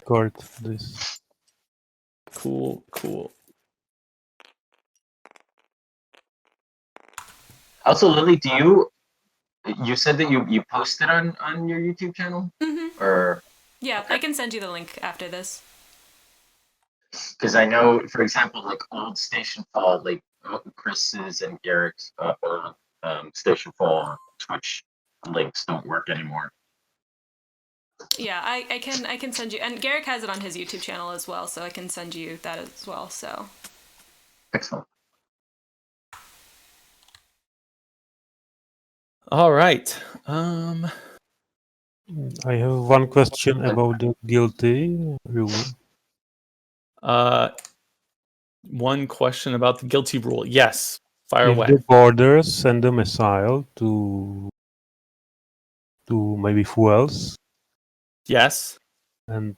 record this. Cool. Also, Lily, you said that you posted on your YouTube channel? Mm-hmm. Or Yeah, okay. I can send you the link after this. Because I know, for example, like old Stationfall, like Chris's and Garrick's Stationfall Twitch links don't work anymore. Yeah, I can send you, and Garrick has it on his YouTube channel as well, so I can send you that as well. So Excellent. All right. I have one question about the guilty rule. One question about the guilty rule. Yes, fire If away. the borders send a missile to maybe fuels, Yes. and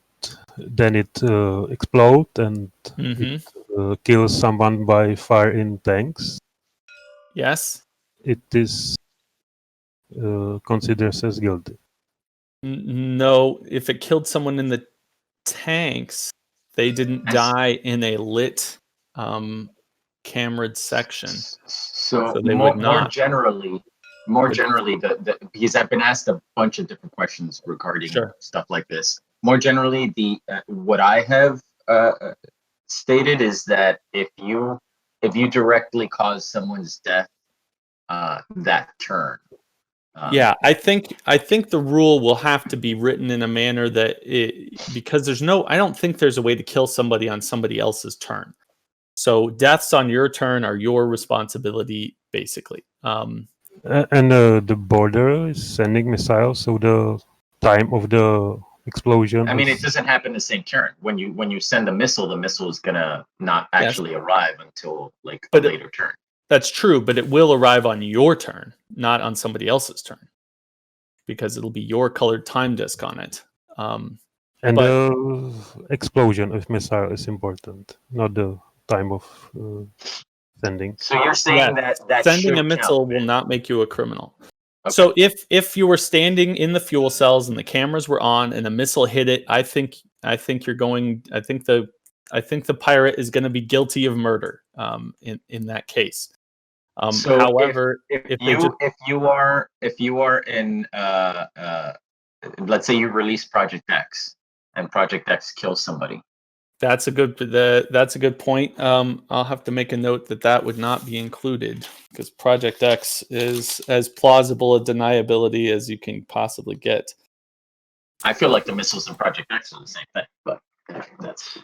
then it explodes and Mm-hmm. it kills someone by fire in tanks, Yes. it is considered as guilty. No, if it killed someone in the tanks, they didn't die in a lit cameraed section. So they would not. More generally, because I've been asked a bunch of different questions regarding stuff like this. More generally, what I have stated is that if you directly cause someone's death that turn. Yeah, I think the rule will have to be written in a manner that because I don't think there's a way to kill somebody on somebody else's turn. So deaths on your turn are your responsibility, basically. And the border is sending missiles, so the time of the explosion. I mean, it doesn't happen the same turn. When you send the missile is gonna not actually arrive until like a later turn. That's true, but it will arrive on your turn, not on somebody else's turn, because it'll be your colored time disk on it. And the explosion of missile is important, not the time of sending. So you're saying that sending a missile will not make you a criminal. Okay. So if you were standing in the fuel cells and the cameras were on and a missile hit it, I think you're going. I think the pirate is going to be guilty of murder. In that case. So however, if you are in let's say you release Project X and Project X kills somebody. That's a good point. I'll have to make a note that would not be included because Project X is as plausible a deniability as you can possibly get. I feel like the missiles in Project X are the same thing, but that's.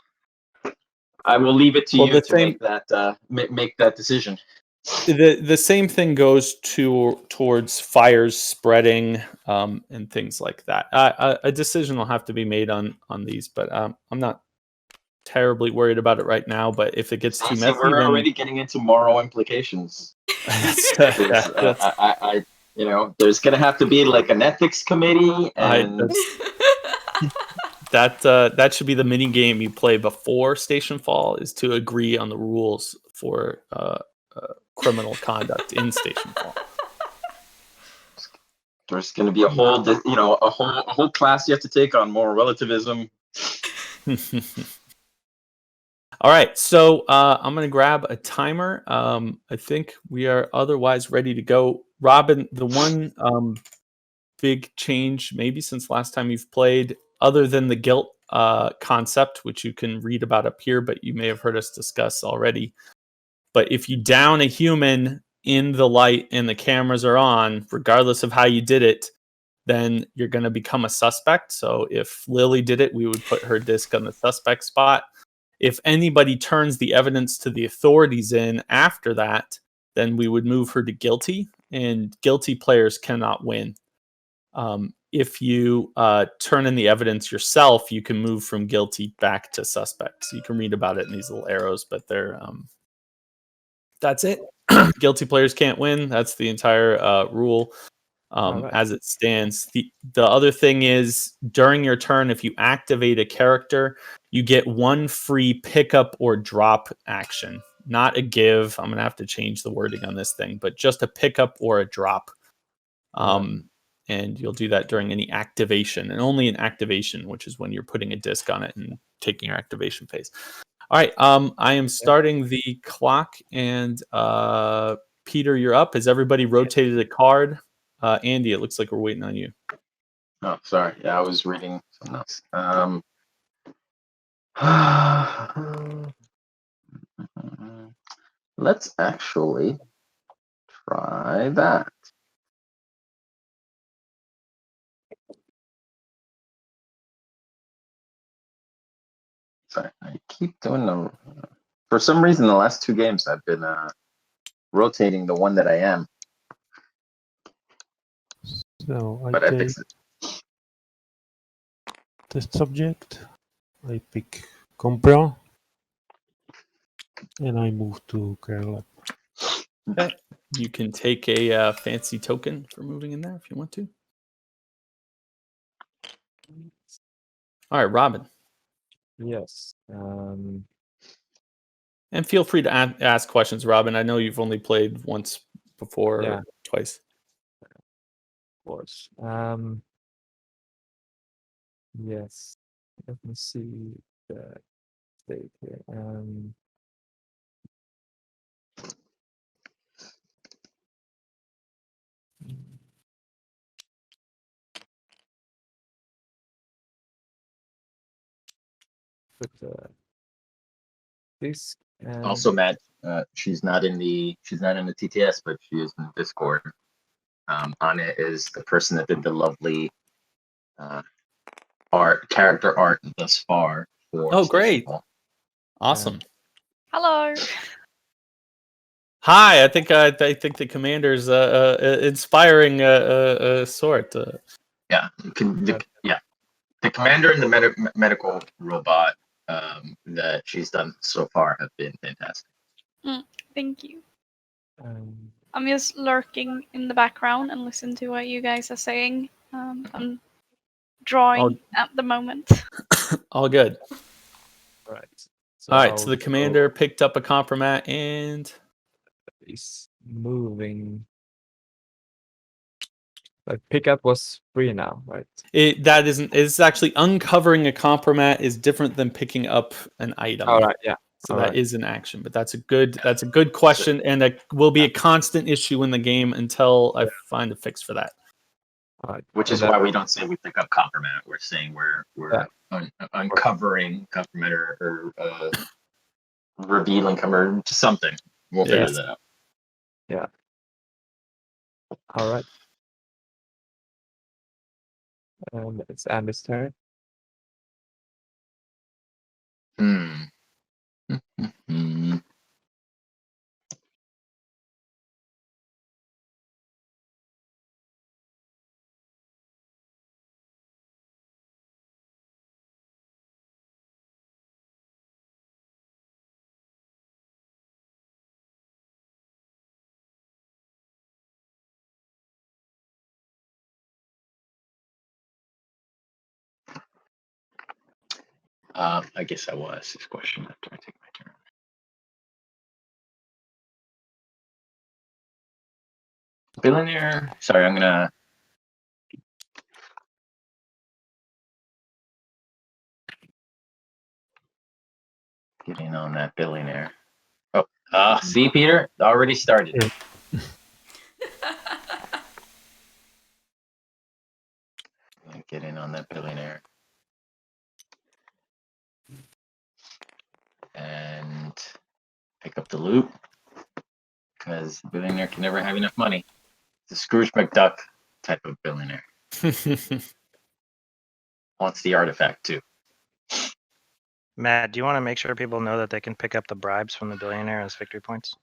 I will leave it to you to make that decision. The same thing goes towards fires spreading and things like that. A decision will have to be made on these, but I'm not terribly worried about it right now. But if it gets too messy, we're already getting into moral implications. I there's gonna have to be like an ethics committee, and that should be the mini game you play before Stationfall, is to agree on the rules for criminal conduct in Stationfall. There's going to be a whole class you have to take on moral relativism. All right, so I'm going to grab a timer. I think we are otherwise ready to go. Robin, the one big change maybe since last time you've played, other than the guilt concept, which you can read about up here, but you may have heard us discuss already. But if you down a human in the light and the cameras are on, regardless of how you did it, then you're going to become a suspect. So if Lily did it, we would put her disc on the suspect spot. If anybody turns the evidence to the authorities in after that, then we would move her to guilty, and guilty players cannot win. If you turn in the evidence yourself, you can move from guilty back to suspect. So you can read about it in these little arrows, but they're that's it. Guilty players can't win. That's the entire rule as it stands. The other thing is, during your turn, if you activate a character, you get one free pickup or drop action. Not a give. I'm going to have to change the wording on this thing, but just a pickup or a drop. and you'll do that during any activation, and only an activation, which is when you're putting a disc on it and taking your activation phase. All right, I am starting the clock, and Peter, you're up. Has everybody rotated a card? Andy, it looks like we're waiting on you. Oh, sorry. Yeah, I was reading something else. Let's actually try that. Sorry, I keep doing them. For some reason, the last 2 games, I've been rotating the one that I am. So I But I take fixed it. test subject. I pick Compra, and I move to Kerala. Okay. You can take a fancy token for moving in there if you want to. All right, Robin. Yes. And feel free to ask questions, Robin. I know you've only played once before, Yeah. or twice. Of course. Yes. Let me see the state here. Put this and Also, Matt, she's not in the TTS, but she is in the Discord. On it is the person that did the lovely character art thus far for. Oh, great! Stationfall. Awesome. Hello. Hi, I think the commander's inspiring sort. Yeah, the commander and the medical robot that she's done so far have been fantastic. Thank you. um, I'm just lurking in the background and listen to what you guys are saying. I'm drawing at the moment. All good. right. All right, so I'll the commander go picked up a compromat and is moving. Like pickup was free now, right? it's actually uncovering a compromat is different than picking up an item. All right, yeah. So All that right. is an action, but that's a good question, and it will be a constant issue in the game until I find a fix for that. All right. Which is why we don't say we pick up compromat. We're saying we're uncovering compromat or revealing or something. We'll figure that out. Yeah. All right. It's Andy's turn. I guess I will ask this question after I take my turn. Billionaire. Sorry, I'm gonna. Get in on that billionaire. Oh, see, Peter, already started. Yeah. Get in on that billionaire. And pick up the loot. Because the billionaire can never have enough money. It's a Scrooge McDuck type of billionaire. Wants the artifact too. Matt, do you want to make sure people know that they can pick up the bribes from the billionaire as victory points?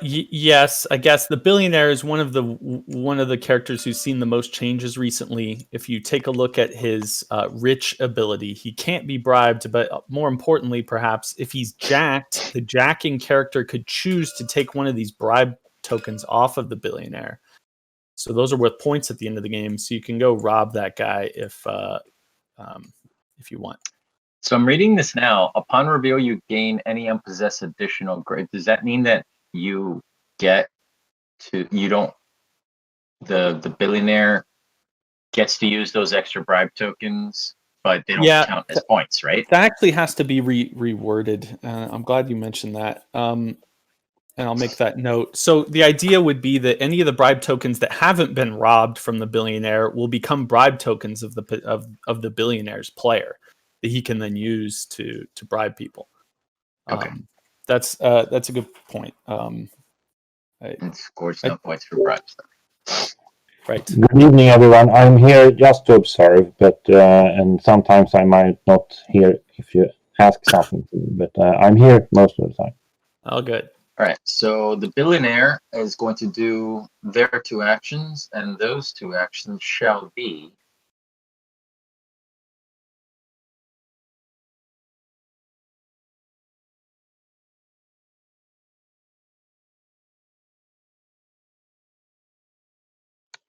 Yes, I guess the billionaire is one of the characters who's seen the most changes recently. If you take a look at his rich ability, he can't be bribed, but more importantly, perhaps if he's jacked, the jacking character could choose to take one of these bribe tokens off of the billionaire. So those are worth points at the end of the game. So you can go rob that guy if you want. So I'm reading this now. Upon reveal, you gain any unpossessed additional grade. Does that mean that you get to? You don't. the billionaire gets to use those extra bribe tokens, but they don't count as points, right? That actually has to be reworded. I'm glad you mentioned that. And I'll make that note. So the idea would be that any of the bribe tokens that haven't been robbed from the billionaire will become bribe tokens of the billionaire's player that he can then use to bribe people. Okay. That's a good point. And scores no points for bribes. Right. Good evening, everyone. I'm here just to observe, but and sometimes I might not hear if you ask something, but I'm here most of the time. Oh, good. All right, so the billionaire is going to do their 2 actions, and those 2 actions shall be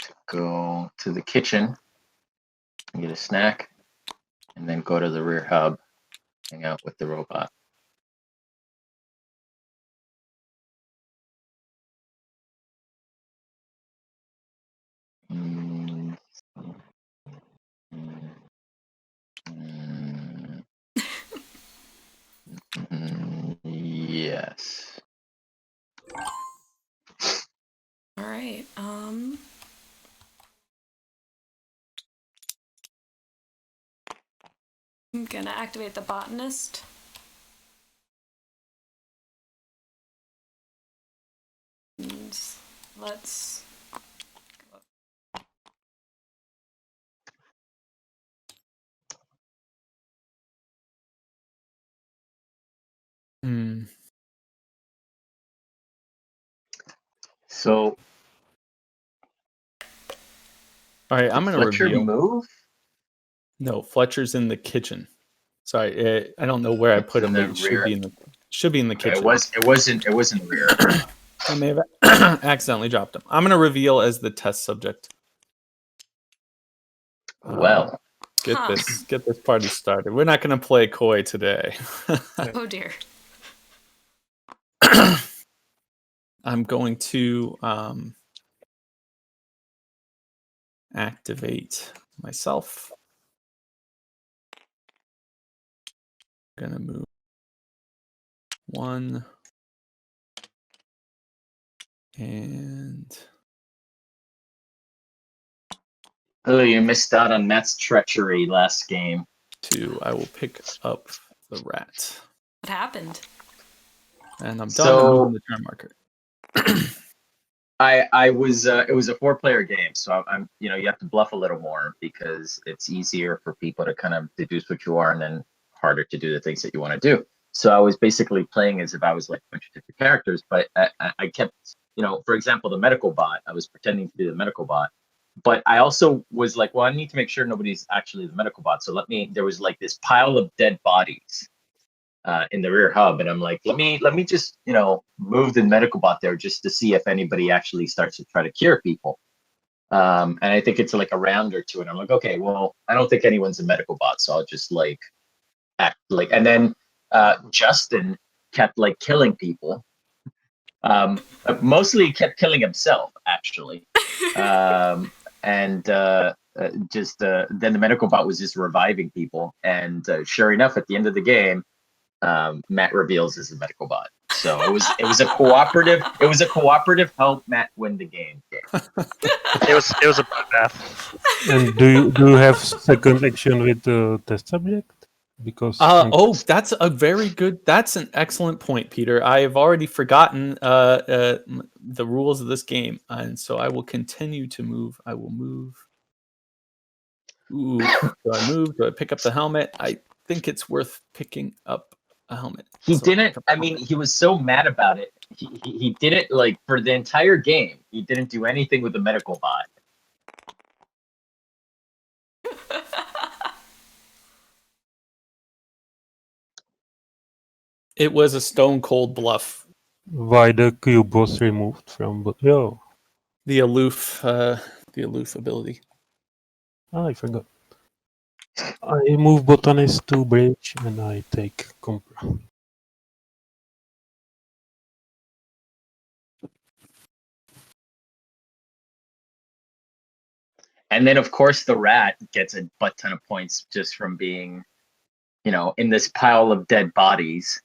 to go to the kitchen and get a snack, and then go to the rear hub, hang out with the robot. Yes. All right. I'm gonna activate the botanist. And let's. So, all right, I'm going to Fletcher reveal. Move? No, Fletcher's in the kitchen. Sorry, I don't know where I put him, but it should be in the kitchen. It wasn't rear. I may have accidentally dropped him. I'm going to reveal as the test subject. Well, get this party started. We're not going to play coy today. Oh dear. I'm going to activate myself. I'm going to move 1 and oh, you missed out on Matt's treachery last game. 2. I will pick up the rat. What happened? And I'm done moving the turn marker. I was it was a 4-player game, so I'm you have to bluff a little more because it's easier for people to kind of deduce what you are, and then harder to do the things that you want to do. So I was basically playing as if I was like a bunch of different characters, but I kept for example, the medical bot. I was pretending to be the medical bot, but I also was like, well, I need to make sure nobody's actually the medical bot. So there was like this pile of dead bodies in the rear hub, and I'm like, let me just move the medical bot there just to see if anybody actually starts to try to cure people. And I think it's like a round or 2, and I'm like, okay, well, I don't think anyone's a medical bot, so I'll just like act like. And then Justin kept like killing people. Mostly kept killing himself actually, and just then the medical bot was just reviving people, and sure enough, at the end of the game. Matt reveals as a medical bot. So it was a cooperative help Matt win the game. It was a bloodbath. And do you have second action with the test subject? Because that's an excellent point, Peter. I have already forgotten the rules of this game, and so I will continue to move. I will move. Ooh, do I move? Do I pick up the helmet? I think it's worth picking up a helmet. He didn't. I mean, he was so mad about it. He did it like for the entire game. He didn't do anything with the medical bot. It was a stone cold bluff. Why the cube was removed from? But the aloof ability. I forgot. I move botanist to bridge, and I take Compra. And then, of course, the rat gets a butt ton of points just from being, in this pile of dead bodies.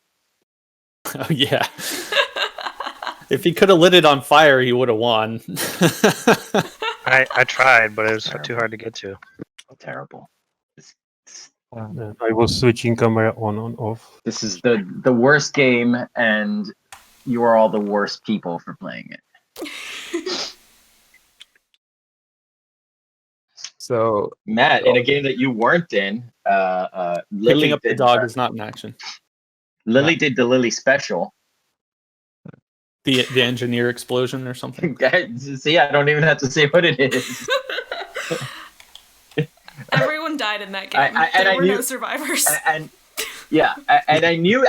Oh, yeah. If he could have lit it on fire, he would have won. I tried, but it was Terrible. too hard to get to. Terrible. And I was switching camera on and off. This is the worst game, and you are all the worst people for playing it. So Matt, in a game that you weren't in, Lily Picking up the did, dog is not an action. Lily did the Lily special. The engineer explosion or something. See, I don't even have to say what it is. Everyone died in that game. And there I were knew- no survivors. And yeah, and I knew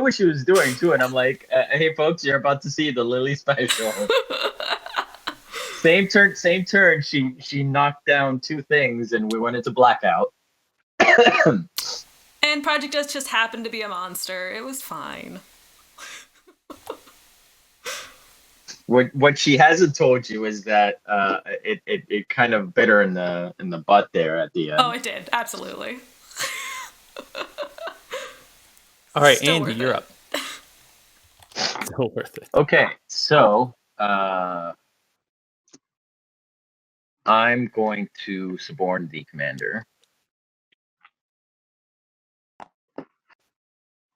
what she was doing too, and I'm like, hey folks, you're about to see the Lily special. Same turn. She knocked down 2 things, and we went into blackout. And Project S just happened to be a monster. It was fine. What she hasn't told you is that it kind of bit her in the butt there at the end. Oh, it did. Absolutely. All right, Still Andy, worth you're it. up. Still worth it. Okay, so I'm going to suborn the commander.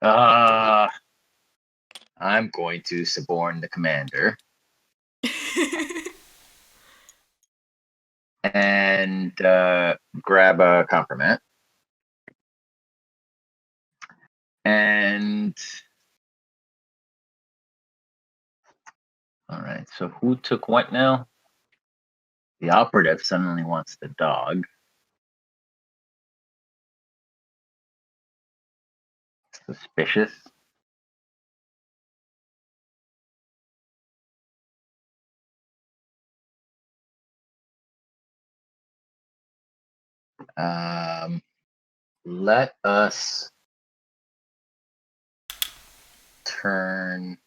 I'm going to suborn the commander and grab a compliment. And all right, so who took what now? The operative suddenly wants the dog. Suspicious. Let us turn.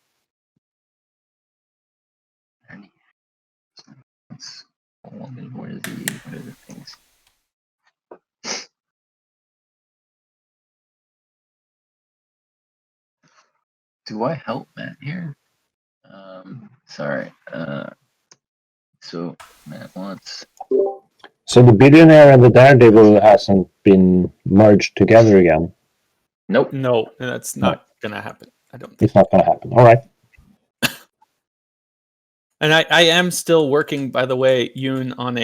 What are the things? Do I help Matt here? Sorry. So Matt wants. So the billionaire and the daredevil hasn't been merged together again. Nope. No, that's not gonna happen. I don't think. It's not going to happen. All right. And I am still working, by the way, Yoon, on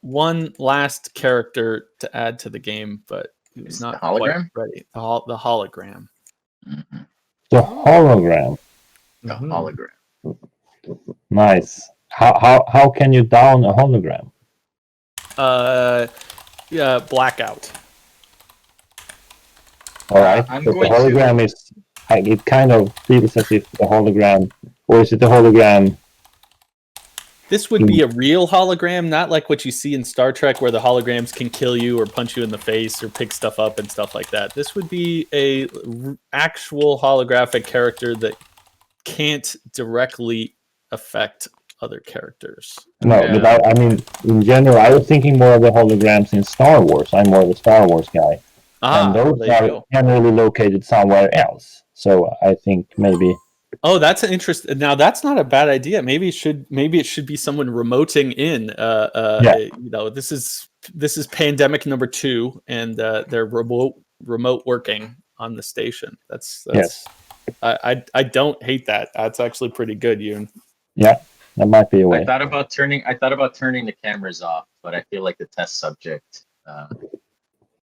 one last character to add to the game, but it was Is not the hologram? quite ready. The hologram. Mm-hmm. The hologram. The Mhm. hologram. Nice. How can you down a hologram? Yeah, blackout. All right. I'm But the going to- hologram is. It kind of feels as if the hologram, or is it the hologram? This would be a real hologram, not like what you see in Star Trek where the holograms can kill you or punch you in the face or pick stuff up and stuff like that. This would be a actual holographic character that can't directly affect other characters. No, Yeah. but I mean, in general, I was thinking more of the holograms in Star Wars. I'm more of a Star Wars guy. And those there you are go. generally located somewhere else. So I think maybe. Oh, that's an interest. Now that's not a bad idea. Maybe it should be someone remoting in. This is pandemic number 2, and they're remote working on the station. That's Yes. I don't hate that. That's actually pretty good, Yoon. Yeah, that might be a way. I thought about turning the cameras off, but I feel like the test subject.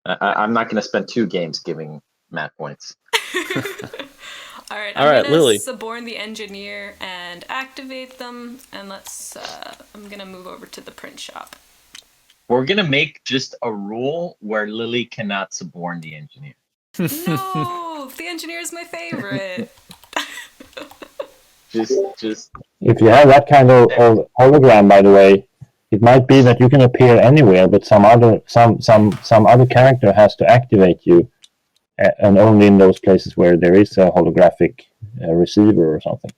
I'm not going to spend 2 games giving Matt points. All right, All right, gonna Lily. suborn the engineer and activate them, and I'm gonna move over to the print shop. We're going to make just a rule where Lily cannot suborn the engineer. No, the engineer is my favorite. Just If you have that kind of hologram, by the way, it might be that you can appear anywhere, but some other character has to activate you, and only in those places where there is a holographic receiver or something.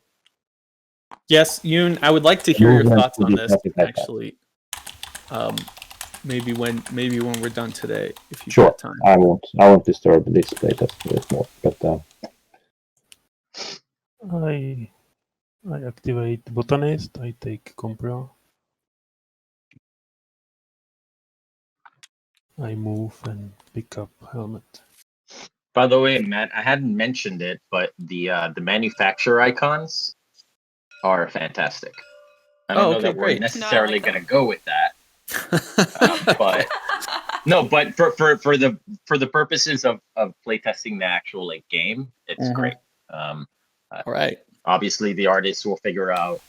Yes, Yoon, I would like to hear your Movement thoughts would on be this. perfect like that. Actually, maybe when we're done today, if you've Sure, got time. I won't disturb this playtest a bit more. But I activate botanist. I take compra. I move and pick up helmet. By the way, Matt, I hadn't mentioned it, but the manufacturer icons are fantastic. I don't know that we're great. necessarily No, I like going to go with that, but no, but for the purposes of playtesting the actual like game, it's great. All right. Obviously, the artists will figure out,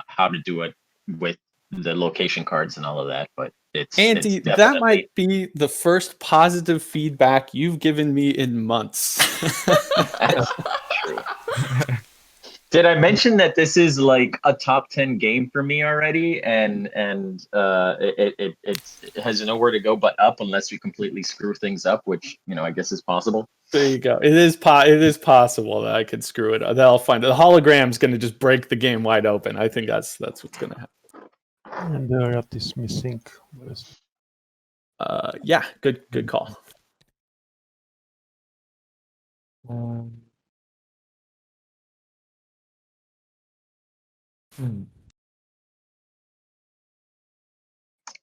how to do it with the location cards and all of that. But Andy, it's definitely... that might be the first positive feedback you've given me in months. That's true. Did I mention that this is like a top 10 game for me already, and it has nowhere to go but up unless we completely screw things up, which I guess is possible. There you go. It is possible that I could screw it up. They'll find it. The hologram's going to just break the game wide open. I think that's what's going to happen. And the rat is missing. Yeah, good call.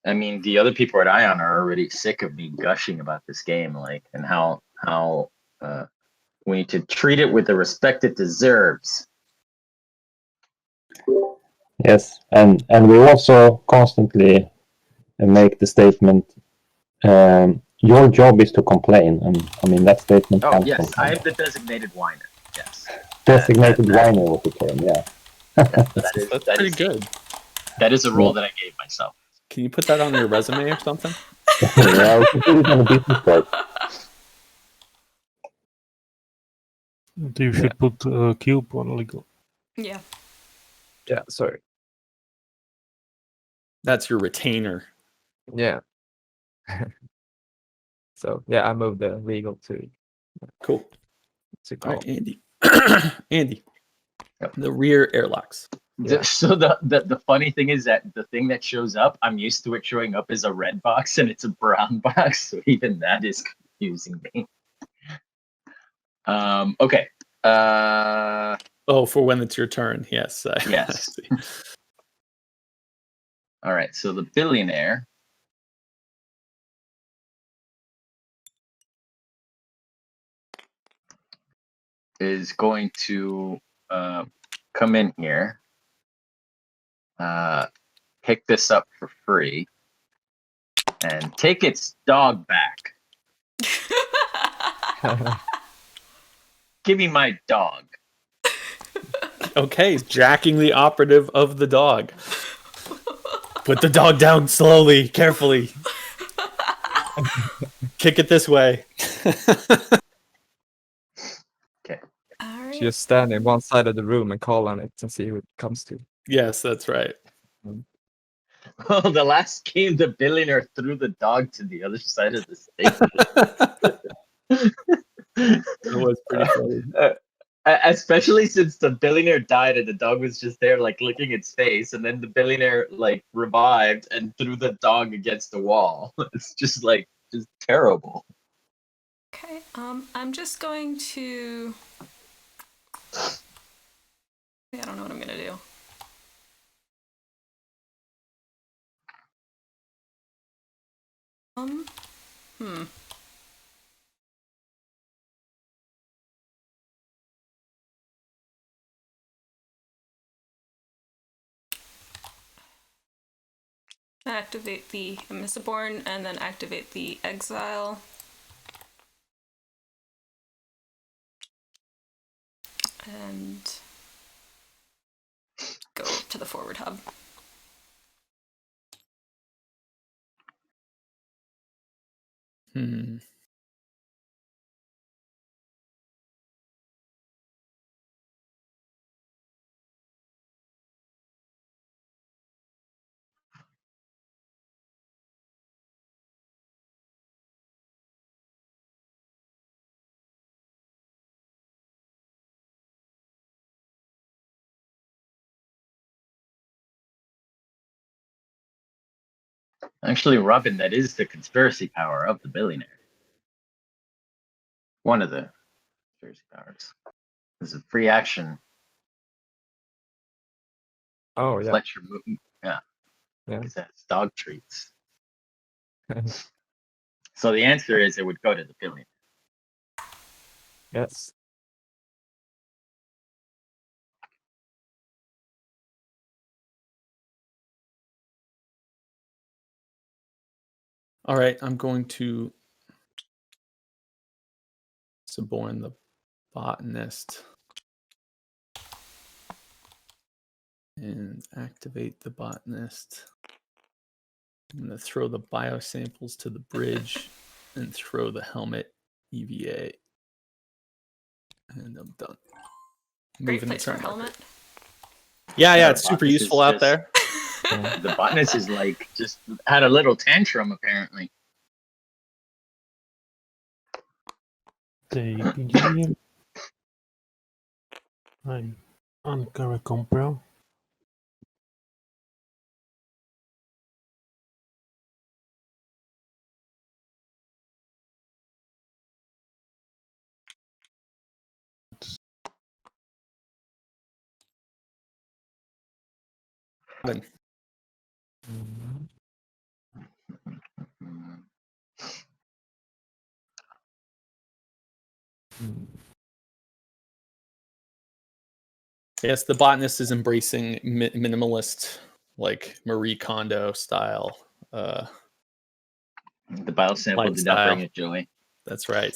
I mean, the other people at Ion are already sick of me gushing about this game, and how we need to treat it with the respect it deserves. yes, and we also constantly make the statement, your job is to complain, and I mean that statement. Oh yes, I am the designated whiner. Yes, designated whiner was the term. Yeah, that's pretty good. That is a role that I gave myself. Can you put that on your resume or something? Yeah, we can put it on a business card. You should put a cube on Lego. Yeah. Yeah, sorry. That's your retainer. Yeah. So yeah, I moved the legal to Cool. to All call. right, Andy. Andy. Yep. The rear airlocks. Yeah. So the funny thing is that the thing that shows up, I'm used to it showing up as a red box, and it's a brown box. So even that is confusing me. Okay. Oh, for when it's your turn. Yes. Yes. All right. So the billionaire is going to come in here, pick this up for free, and take its dog back. Give me my dog. Okay, jacking the operative of the dog. Put the dog down slowly, carefully. Kick it this way. Okay. All right. Just stand in one side of the room and call on it and see who it comes to. Yes, that's right. Well, the last game, the billionaire threw the dog to the other side of the stage. That was pretty funny. Especially since the billionaire died and the dog was just there, like licking its face, and then the billionaire like revived and threw the dog against the wall. It's just terrible. Okay. I'm just going to. I don't know what I'm gonna do. Activate the Mistborn and then activate the Exile. And go to the forward hub. Actually, Robin, that is the conspiracy power of the billionaire. One of the conspiracy powers. There's a free action. Oh yeah. Let your movement. Yeah. Yeah. Because that's dog treats. So the answer is it would go to the billionaire. Yes. All right, I'm going to suborn the botanist and activate the botanist. I'm going to throw the biosamples to the bridge and throw the helmet EVA. And I'm done. Great Moving place for a turn marker. helmet. Yeah, The it's super botanist is useful out just- there. The botanist is like just had a little tantrum apparently. Take engineer. I'm on Caracom Pro. Yes, the botanist is embracing minimalist, like Marie Kondo style. The biosample did not bring it joy. That's right.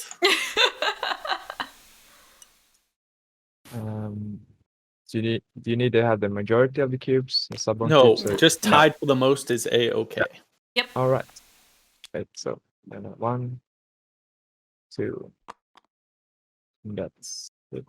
Do you need to have the majority of the cubes? The suborn No, cubes, or- just tied for the most is A-okay. Yep. All right. Right. So then 1, 2. That's it.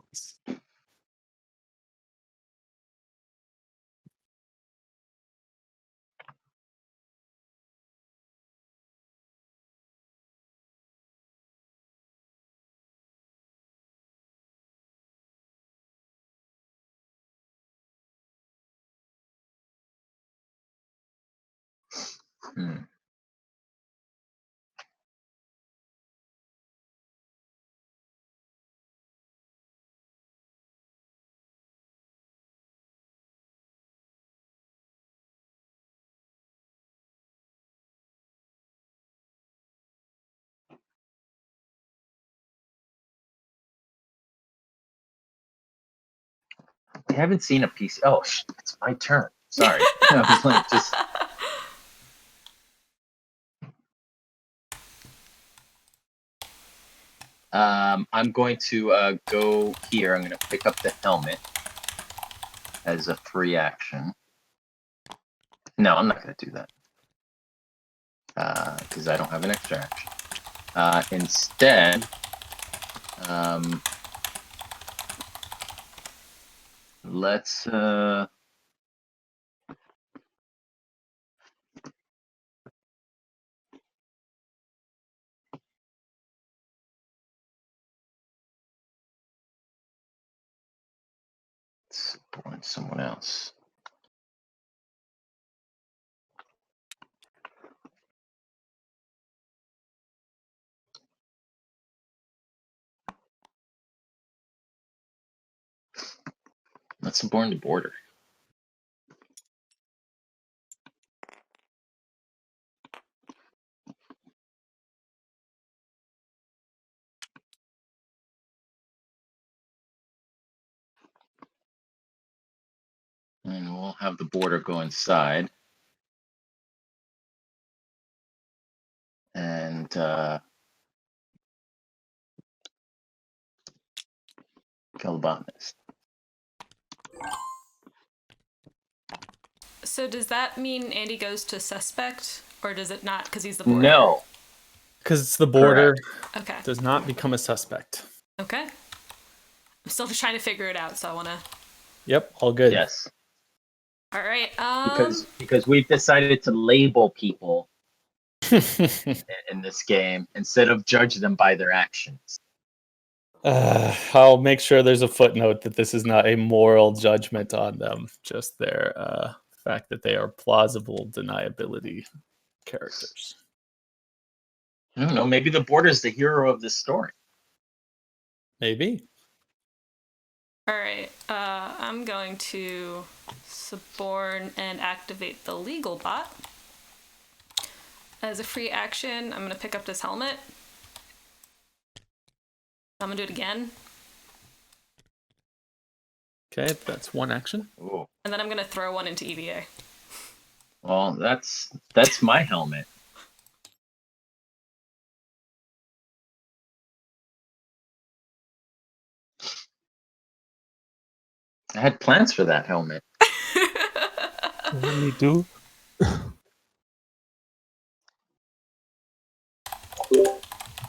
Hmm. I haven't seen a PC. Oh, it's my turn. Sorry. I was like, just. I'm going to go here. I'm going to pick up the helmet as a free action. No, I'm not going to do that because I don't have an extra action. Instead, let's. Support someone else. Let's suborn the border. And we'll have the border go inside. And kill the botanist. So does that mean Andy goes to suspect, or does it not because he's the border? No. Because it's the border. Okay. Does not become a suspect. Okay. I'm still trying to figure it out, so I want to. Yep, all good. Yes. All right. Because we've decided to label people in this game instead of judge them by their actions. I'll make sure there's a footnote that this is not a moral judgment on them, just their fact that they are plausible deniability. characters. I don't know. Maybe the board is the hero of this story. Maybe. All right. I'm going to suborn and activate the legal bot. As a free action, I'm going to pick up this helmet. I'm going to do it again. Okay, that's one action. Ooh. And then I'm going to throw one into EVA. Well, that's my helmet. I had plans for that helmet. Me too.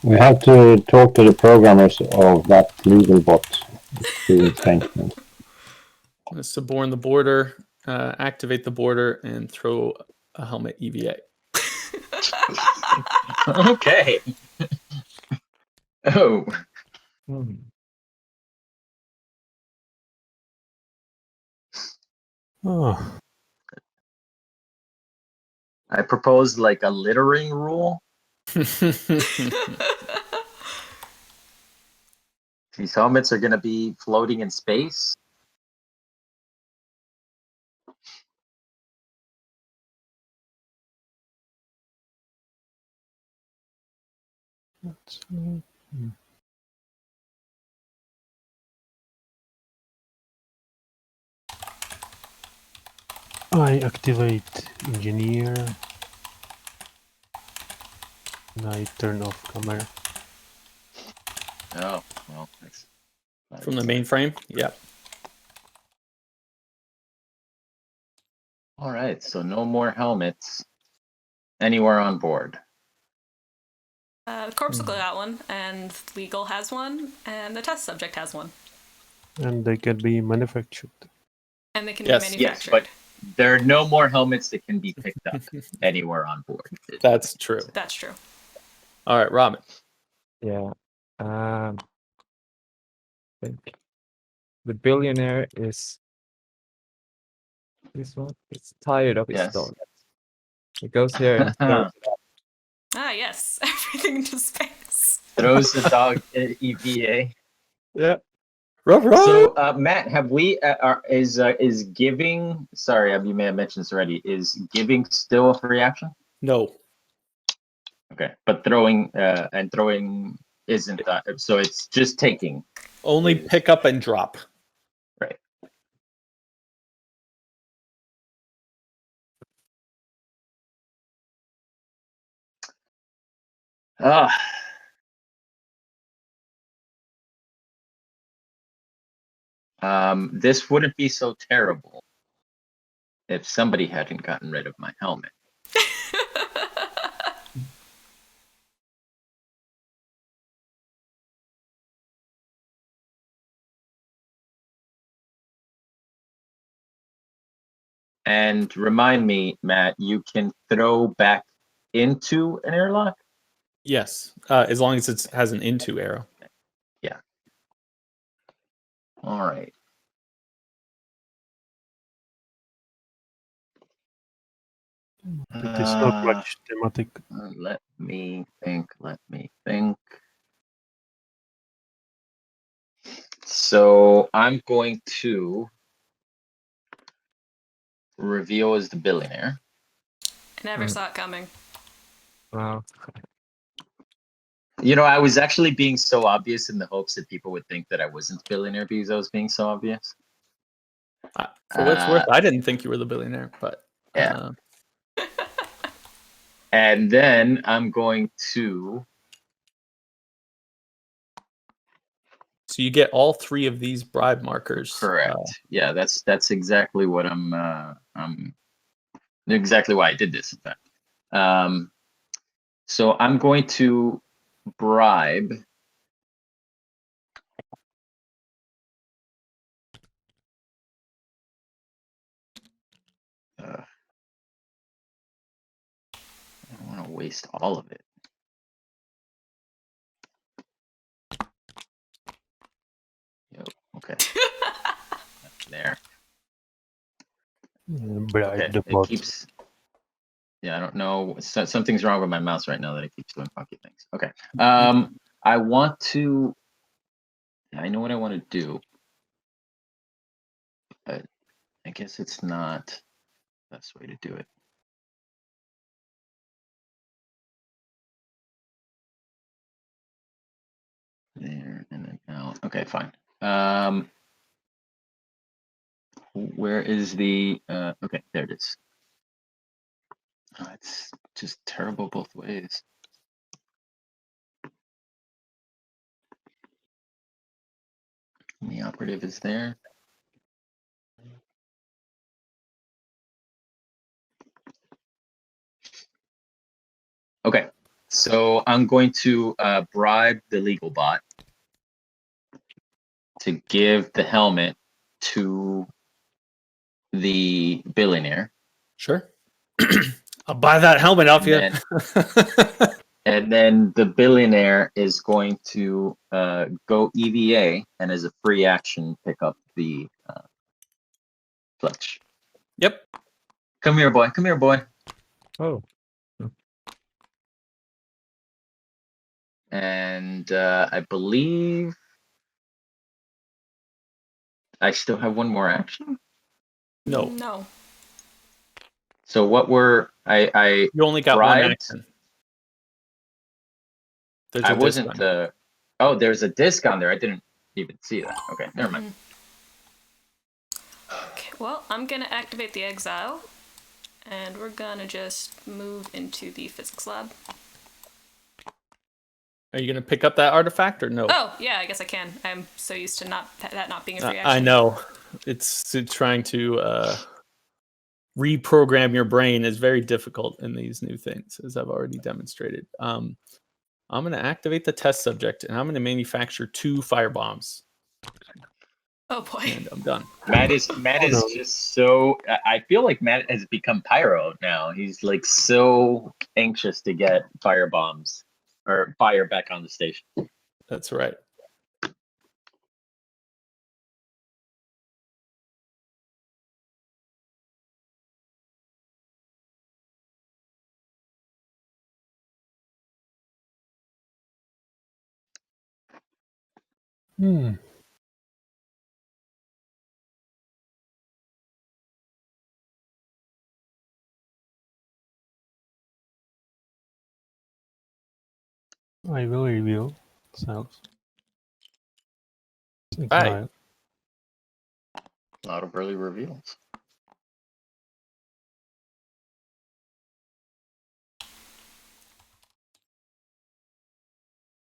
We have to talk to the programmers of that legal bot to explain to them. I'm going to suborn the border, activate the border, and throw a helmet EVA. Okay. Oh. Hmm. Oh, I proposed like a littering rule. These helmets are going to be floating in space. I activate engineer. And I turn off camera. Oh, well, thanks. From the mainframe? Yeah. All right, so no more helmets anywhere on board. The Corpsicle got one, and Legal has one, and the test subject has one. And they can be manufactured. And they can Yes. be Yes, manufactured. but there are no more helmets that can be picked up anywhere on board. That's true. That's true. All right, Robin. Yeah. I think the billionaire is this one. It's tired of his Yes. donuts. He goes here and throws it up. Ah, yes. Everything into space. Throws the dog at EVA. Yeah. So, Matt, have we is giving? Sorry, you may have mentioned this already. Is giving still a free action? No. Okay, but throwing isn't. So it's just taking. Only Is- pick up and drop. Right. Ah. This wouldn't be so terrible if somebody hadn't gotten rid of my helmet. And remind me, Matt, you can throw back into an airlock? Yes, as long as it has an into arrow. Yeah. All right. It is not much thematic. Let me think. So I'm going to reveal as the billionaire. I never saw it coming. Wow. You know, I was actually being so obvious in the hopes that people would think that I wasn't billionaire because I was being so obvious. For what it's worth, I didn't think you were the billionaire, but yeah. And then I'm going to. So you get all three of these bribe markers. Correct. Yeah, that's exactly what I'm exactly why I did this, in fact. So I'm going to bribe I don't want to waste all of it. Yep. Okay. There. Bribe Okay. the It bot. keeps Yeah, I don't know. Something's wrong with my mouse right now that it keeps doing funky things. Okay. I want to. I know what I want to do, but I guess it's not the best way to do it. There and then out. Okay, fine. Where is the? Okay, there it is. Oh, it's just terrible both ways. And the operative is there. Okay, so I'm going to bribe the legal bot to give the helmet to the billionaire. Sure. I'll buy that helmet off you. And then the billionaire is going to go EVA and as a free action pick up the clutch. Yep. Come here, boy. Come here, boy. Oh. And I believe I still have one more action. No. No. So what were I You only got bribed? one action. There's I a disc wasn't on it. oh, there's a disc on there. I didn't even see that. Okay, never mind. Okay, well, I'm gonna activate the exile, and we're gonna just move into the physics lab. Are you going to pick up that artifact or no? Oh, yeah, I guess I can. I'm so used to that not being a free action. I know. It's trying to reprogram your brain is very difficult in these new things, as I've already demonstrated. I'm going to activate the test subject, and I'm going to manufacture 2 fire bombs. Oh boy. And I'm done. Matt is just so. I feel like Matt has become pyro now. He's like so anxious to get fire bombs or fire back on the station. That's right. I will reveal cells. Right. A lot of early reveals.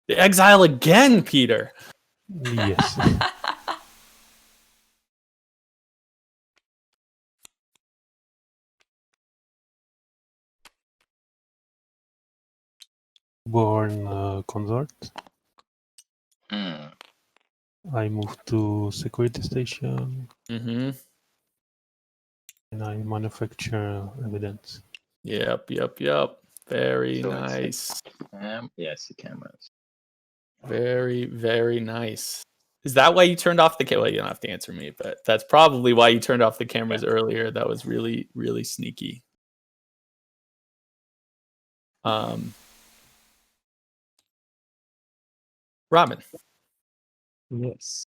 The exile again, Peter. Yes. Born consort. I moved to security station. Mm-hmm. And I manufacture evidence. Yep. Very So nice. Yes, the cameras. Very, very nice. Is that why you turned off the camera? Well, you don't have to answer me, but that's probably why you turned off the cameras earlier. That was really, really sneaky. Robin. Yes.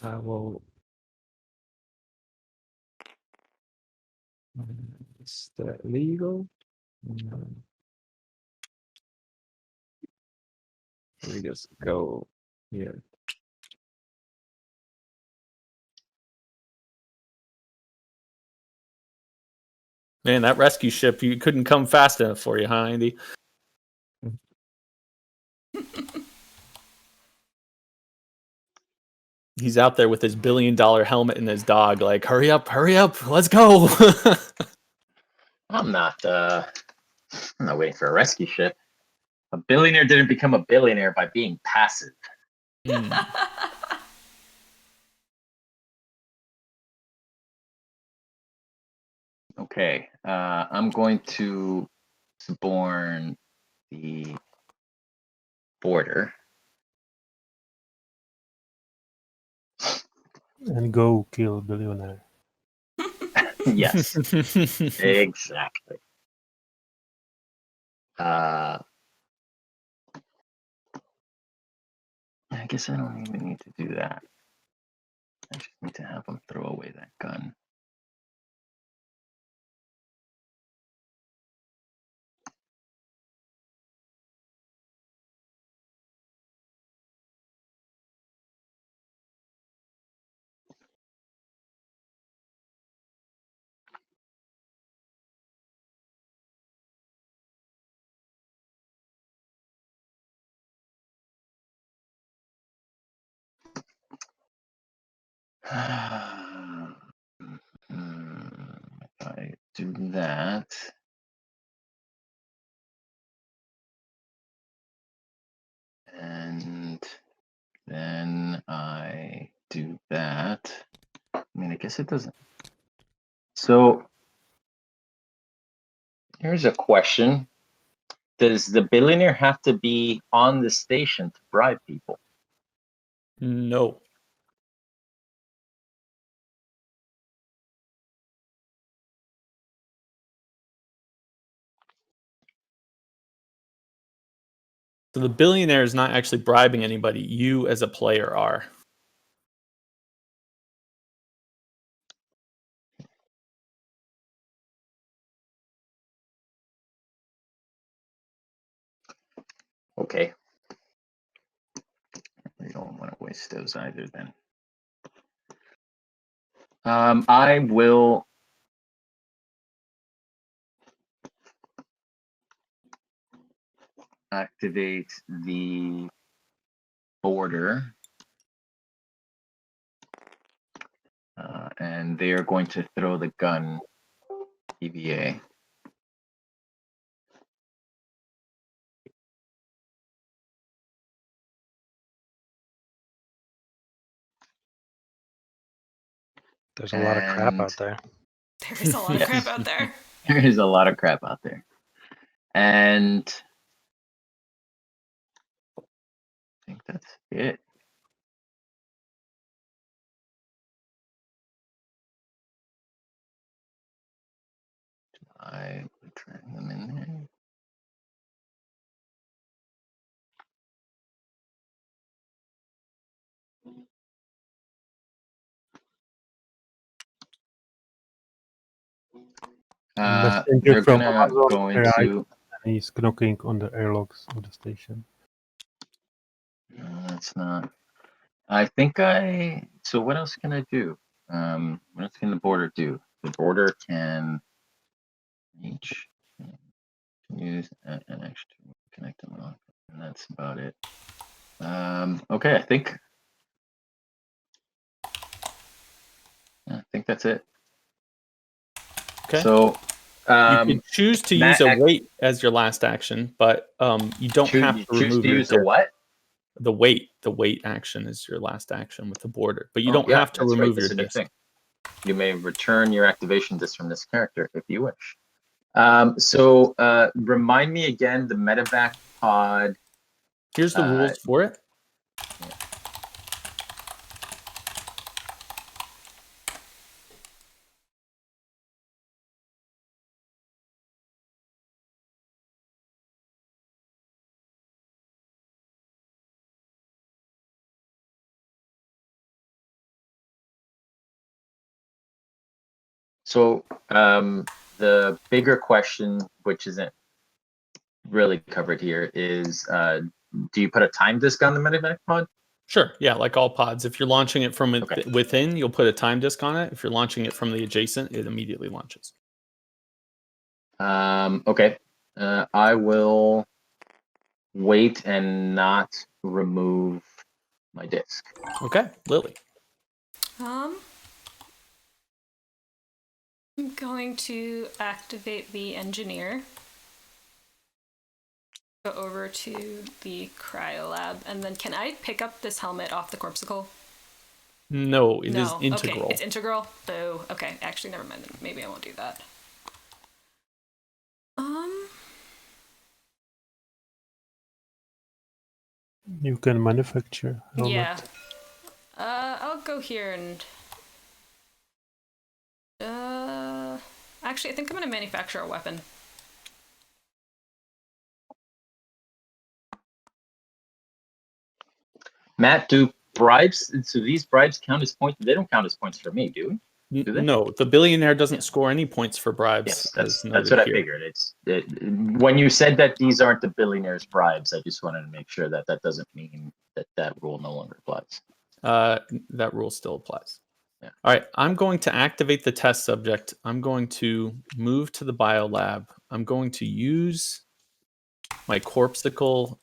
I will. Is that legal? We just go here. Man, that rescue ship, you couldn't come fast enough for you, huh, Andy? He's out there with his $1 billion helmet and his dog, like, hurry up, let's go. I'm not waiting for a rescue ship. A billionaire didn't become a billionaire by being passive. Okay, I'm going to suborn the border. And go kill billionaire. Yes, exactly. I guess I don't even need to do that. I just need to have him throw away that gun. If I do that, and then I do that, I mean, I guess it doesn't. So here's a question. Does the billionaire have to be on the station to bribe people? No. So the billionaire is not actually bribing anybody. You as a player are. Okay. We don't want to waste those either then. I will activate the border, and they are going to throw the gun EVA. There's a lot of crap out there. There is a lot of crap out there. There is a lot of crap out there. And I think that's it. I would turn them in there. Messenger They're from gonna Amazon go arrived into. and he's knocking on the airlocks of the station. No, that's not. I think I. So what else can I do? What else can the border do? The border can reach, can use an extra connect them off, and that's about it. Okay, I think that's it. Okay. So you can choose to use a Matt, weight as your last action, but you don't have to choose remove to your use a what? The weight action is your last action with the border, but you Oh, don't yeah, have to that's right. remove That's your a good disc. thing. You may return your activation disc from this character if you wish. So remind me again the medevac pod. Here's the rules for it. Yeah. So the bigger question, which isn't really covered here, is do you put a time disc on the medevac pod? Sure. Yeah, like all pods. If you're launching it from within, you'll put a time disc on it. If you're launching it from the adjacent, it immediately launches. Okay. I will wait and not remove my disc. Okay, Lily. I'm going to activate the engineer. Go over to the cryo lab, and then can I pick up this helmet off the corpsicle? No, it is integral. Okay, it's integral. Oh, okay. Actually, never mind. Maybe I won't do that. You can manufacture helmet. Yeah. I'll go here and actually, I think I'm gonna manufacture a weapon. Matt, do bribes? So these bribes count as points? They don't count as points for me, do they? No, the billionaire doesn't score any points for bribes. Yes, as that's noted what here. I figured. When you said that these aren't the billionaire's bribes, I just wanted to make sure that that doesn't mean that that rule no longer applies. That rule still applies. Yeah. All right, I'm going to activate the test subject. I'm going to move to the biolab. I'm going to use my corpsicle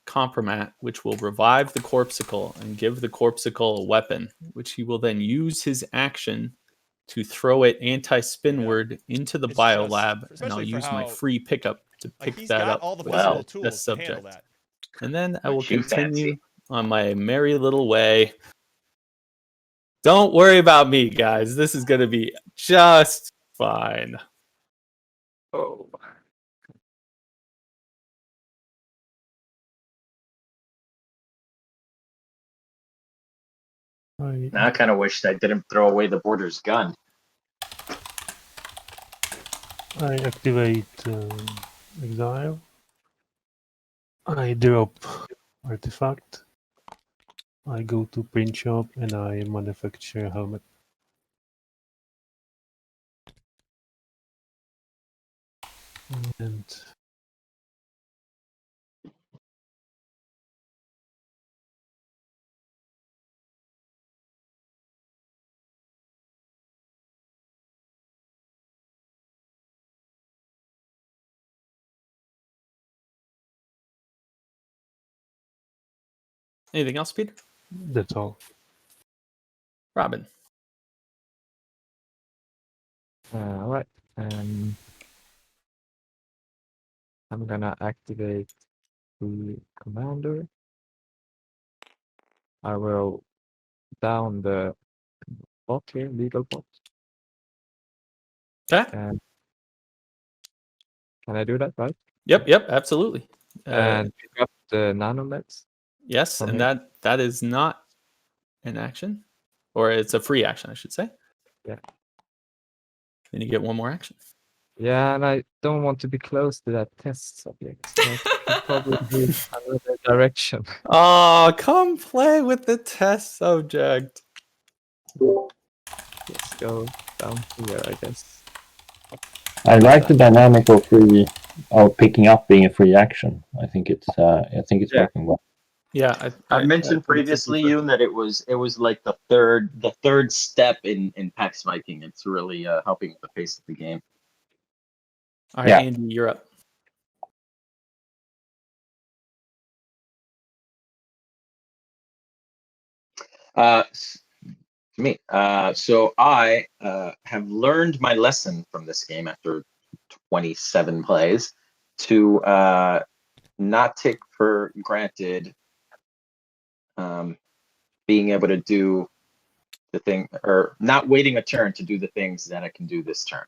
compromat, which will revive the corpsicle and give the corpsicle a weapon, which he will then use his action to throw it anti-spinward into the It's biolab, just- and I'll especially for use my how- free pickup to Like, pick he's that got up all the with physical the tools test to handle subject. that. And then I will Aren't you continue fancy? on my merry little way. Don't worry about me, guys. This is going to be just fine. Oh. Now I kind of wished I didn't throw away the border's gun. I activate exile. I drop artifact. I go to print shop and I manufacture a helmet. And Anything else, Peter? that's all. Robin. All right. I'm gonna activate the commander. I will down the bot here, legal bot. Okay. And can I do that, right? Yep, absolutely. And pick up the nanomeds. Yes, from and here. that is not an action, or it's a free action, I should say. Yeah. Then you get one more action. Yeah, and I don't want to be close to that test subject. So I should probably move another direction. Oh, come play with the test subject. Let's go down here, I guess. I like the dynamic of picking up being a free action. I think it's Yeah. working well. Yeah, I mentioned previously, Yoon, that it was like the third step in pack spiking. It's really helping with the pace of the game. All right, Yeah. Andy, you're up. Me. So I have learned my lesson from this game after 27 plays to not take for granted being able to do the thing, or not waiting a turn to do the things that I can do this turn.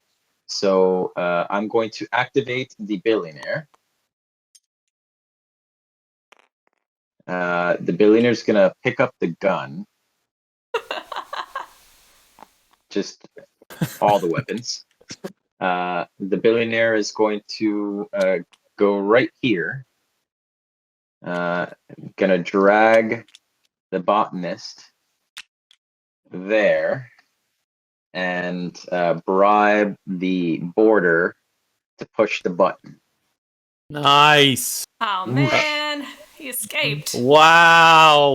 So I'm going to activate the billionaire. The billionaire is going to pick up the gun. Just all the weapons. The billionaire is going to go right here. Gonna drag the botanist there and bribe the border to push the button. Nice. Oh man, he escaped. Wow.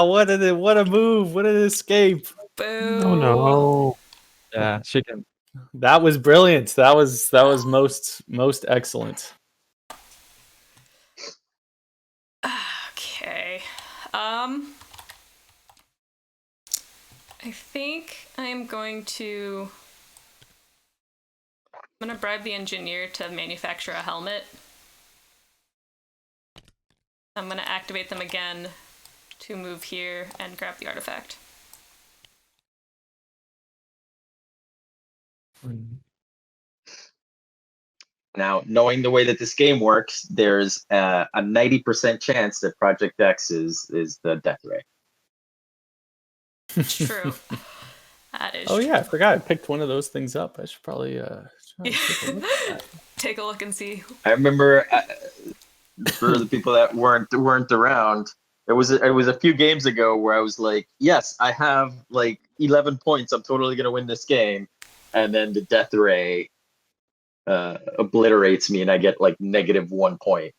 What a move. What an escape. Boo. Oh no. Yeah, chicken. That was brilliant. That was most excellent. Okay. I think I'm gonna bribe the engineer to manufacture a helmet. I'm gonna activate them again to move here and grab the artifact. Now, knowing the way that this game works, there's a 90% chance that Project X is the death ray. True. That is Oh true. yeah, I forgot. I picked one of those things up. I should probably try to take a look at that. Take a look and see. I remember for the people that weren't around, it was a few games ago where I was like, yes, I have like 11 points. I'm totally gonna win this game, and then the death ray obliterates me, and I get like -1 point.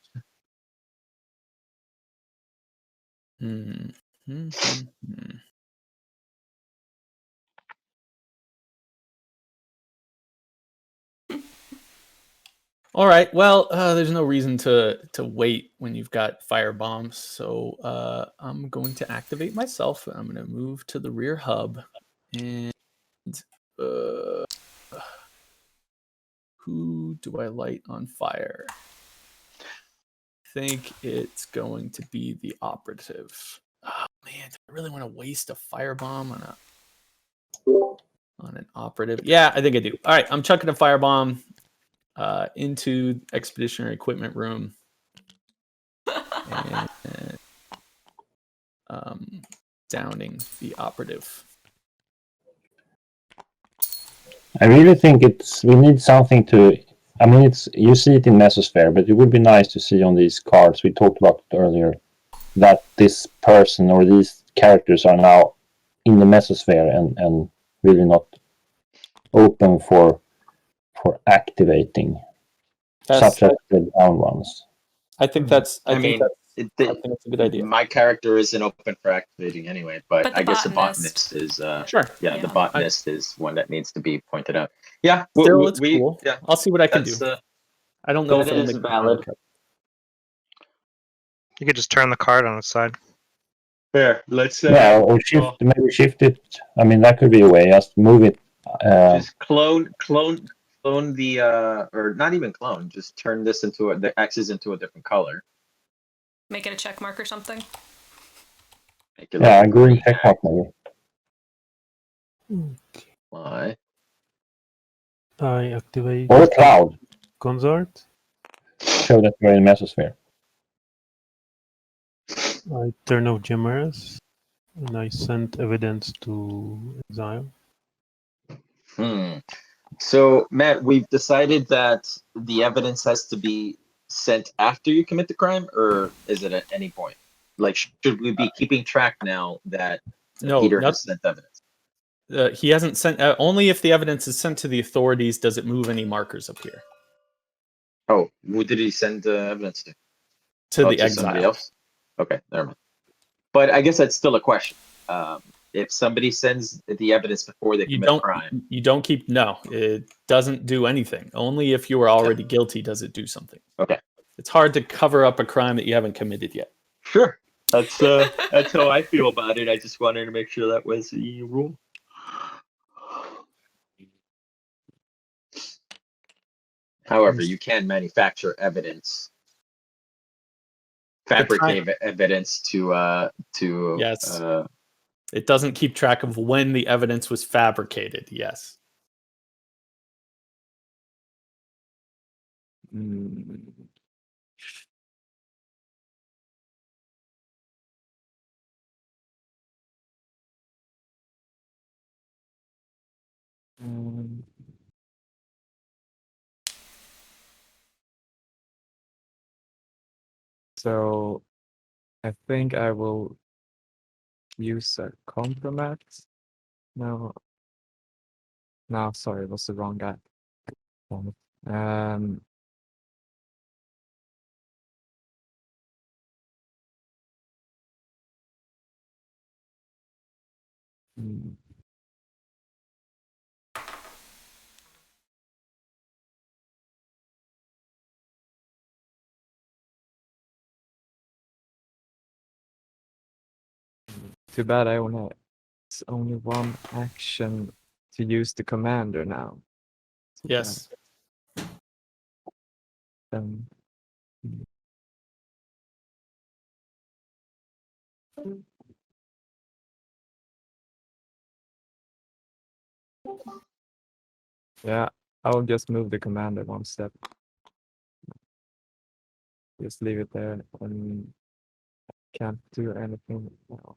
All right. Well, there's no reason to wait when you've got fire bombs. So I'm going to activate myself. I'm going to move to the rear hub, and who do I light on fire? I think it's going to be the operative. Oh man, do I really want to waste a firebomb on an operative? Yeah, I think I do. All right, I'm chucking a firebomb into expeditionary equipment room. And downing the operative. I really think we need something to. I mean, you see it in Mesosphere, but it would be nice to see on these cards. We talked about it earlier that this person or these characters are now in the Mesosphere and really not open for activating, such as the down ones. I think that's. I think that's a good idea. My character isn't open for activating anyway, but I guess the botanist is. Sure. Yeah, the botanist is one that needs to be pointed out. Yeah, still, it's cool. Yeah, I'll see what I can do. I don't know if it is valid. You could just turn the card on its side. Fair. Let's or maybe shift it. I mean, that could be a way. Just move it. Just clone the or not even clone. Just turn this into the X's into a different color. Make it a check mark or something. Yeah, a green check mark maybe. Why? I activate. Or a cloud. Consort. Show that we're in Mesosphere. I turn off Gemeras, and I send evidence to exile. So, Matt, we've decided that the evidence has to be sent after you commit the crime, or is it at any point? Like, should we be keeping track now that Peter has sent evidence? He hasn't sent. Only if the evidence is sent to the authorities does it move any markers up here. Oh, who did he send the evidence to? To the exile. Somebody else? Okay, never mind. But I guess that's still a question. If somebody sends the evidence before they commit a crime, you don't keep. No, it doesn't do anything. Only if you are already guilty does it do something. Okay. It's hard to cover up a crime that you haven't committed yet. Sure. That's how I feel about it. I just wanted to make sure that was the rule. However, you can manufacture evidence, fabricate evidence to. Yes. It doesn't keep track of when the evidence was fabricated. Yes. So I think I will use a compromat. No, sorry, it was the wrong guy. Too bad it's only one action to use the commander now. Yes. Yeah, I'll just move the commander one step. Just leave it there and can't do anything else.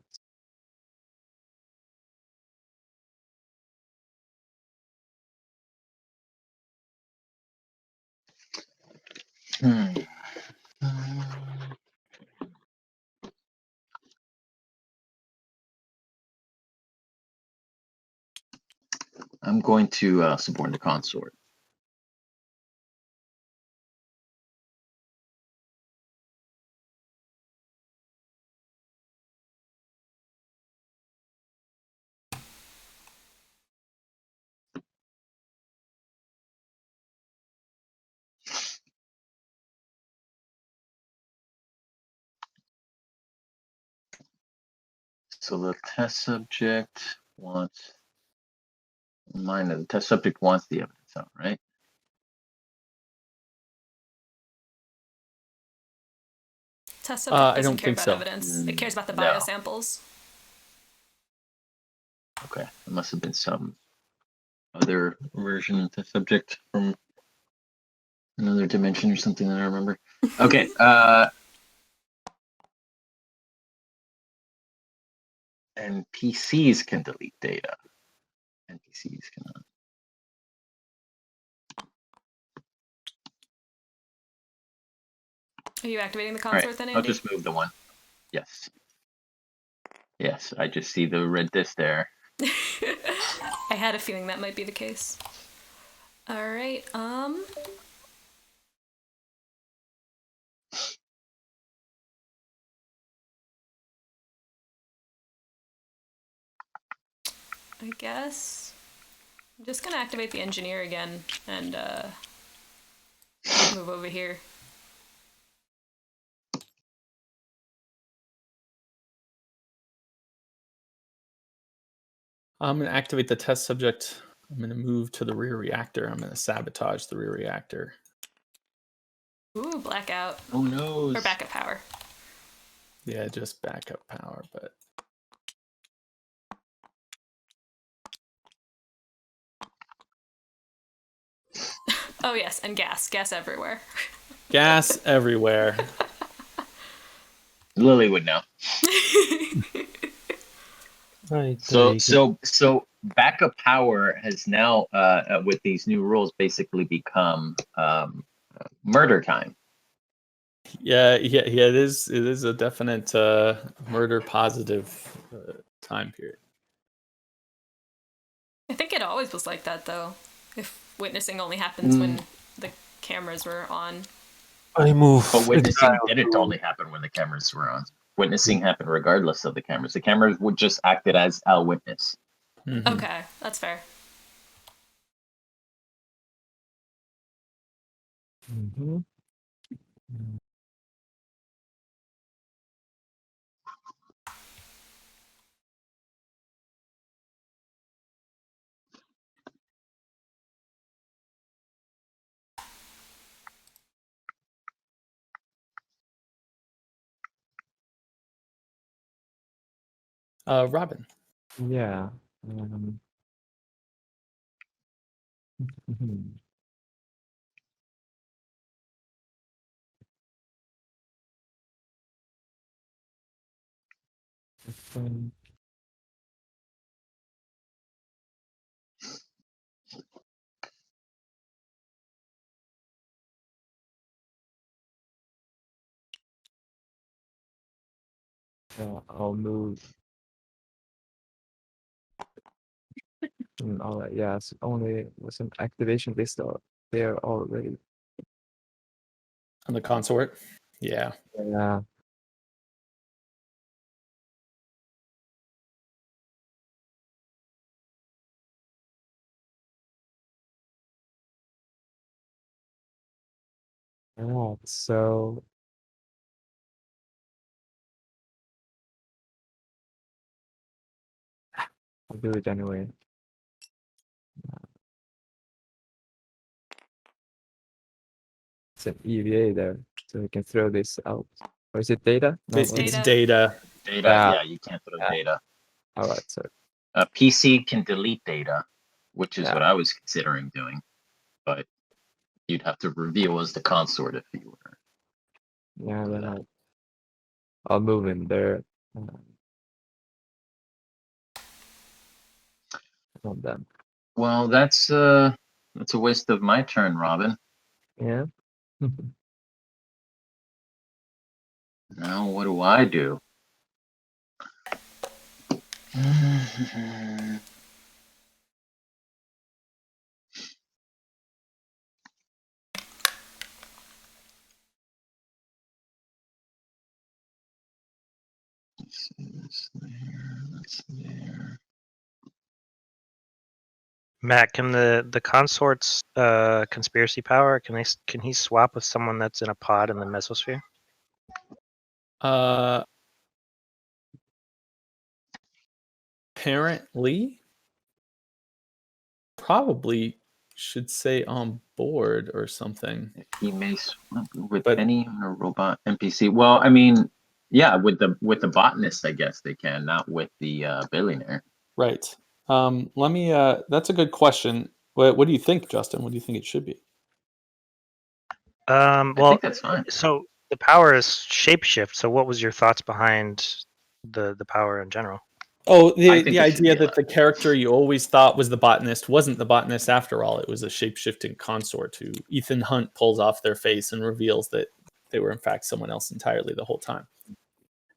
I'm going to suborn the consort. So the test subject wants the test subject wants the evidence out, right? Test subject doesn't don't care think about so. evidence. It cares about the No. biosamples. Okay, it must have been some other version of the subject from another dimension or something that I remember. Okay, NPCs can delete data. NPCs cannot. Are you activating the All right, consort then, I'll Andy? just move the one. Yes. Yes, I just see the red disc there. I had a feeling that might be the case. All right. I guess I'm just gonna activate the engineer again and move over here. I'm going to activate the test subject. I'm going to move to the rear reactor. I'm going to sabotage the rear reactor. Ooh, blackout. Oh no. Or backup power. Yeah, just backup power, but Oh yes, and gas everywhere. gas everywhere. Lily would know. So backup power has now, with these new rules, basically become murder time. Yeah. It is a definite murder positive time period. I think it always was like that though. If witnessing only happens when the cameras were on. I move. But witnessing didn't only happen when the cameras were on. Witnessing happened regardless of the cameras. The cameras would just acted as a witness. Mm-hmm. Okay, that's fair. Mm-hmm. Robin. Yeah. I'll move. All right. Yeah. It's only with an activation list there already. On the consort. Yeah. Yeah. Alright, so I'll do it anyway. It's an EVA there, so we can throw this out. Or is it data? No, It's data. data. Data, Yeah. yeah, you can't throw data. All right, so A PC can delete data, which is Yeah. what I was considering doing, but you'd have to reveal as the consort if you were. Yeah, then I'll move in there. On them. Well, that's a waste of my turn, Robin. Yeah. Now what do I do? Let's see this there. That's there. Matt, can the consort's conspiracy power can he swap with someone that's in a pod in the mesosphere? Apparently, probably should say on board or something. He may swap with But- any robot NPC. Well, I mean, yeah, with the botanist, I guess they can, not with the billionaire. Right. Let me. That's a good question. What do you think, Justin? What do you think it should be? I Well, think that's fine. so the power is shapeshift. So what was your thoughts behind the power in general? Oh, I think the it should idea be that the character you always thought was the botanist wasn't the botanist after all. It was a shape-shifting consort who Ethan Hunt pulls off their face and reveals that they were in fact someone else entirely the whole time.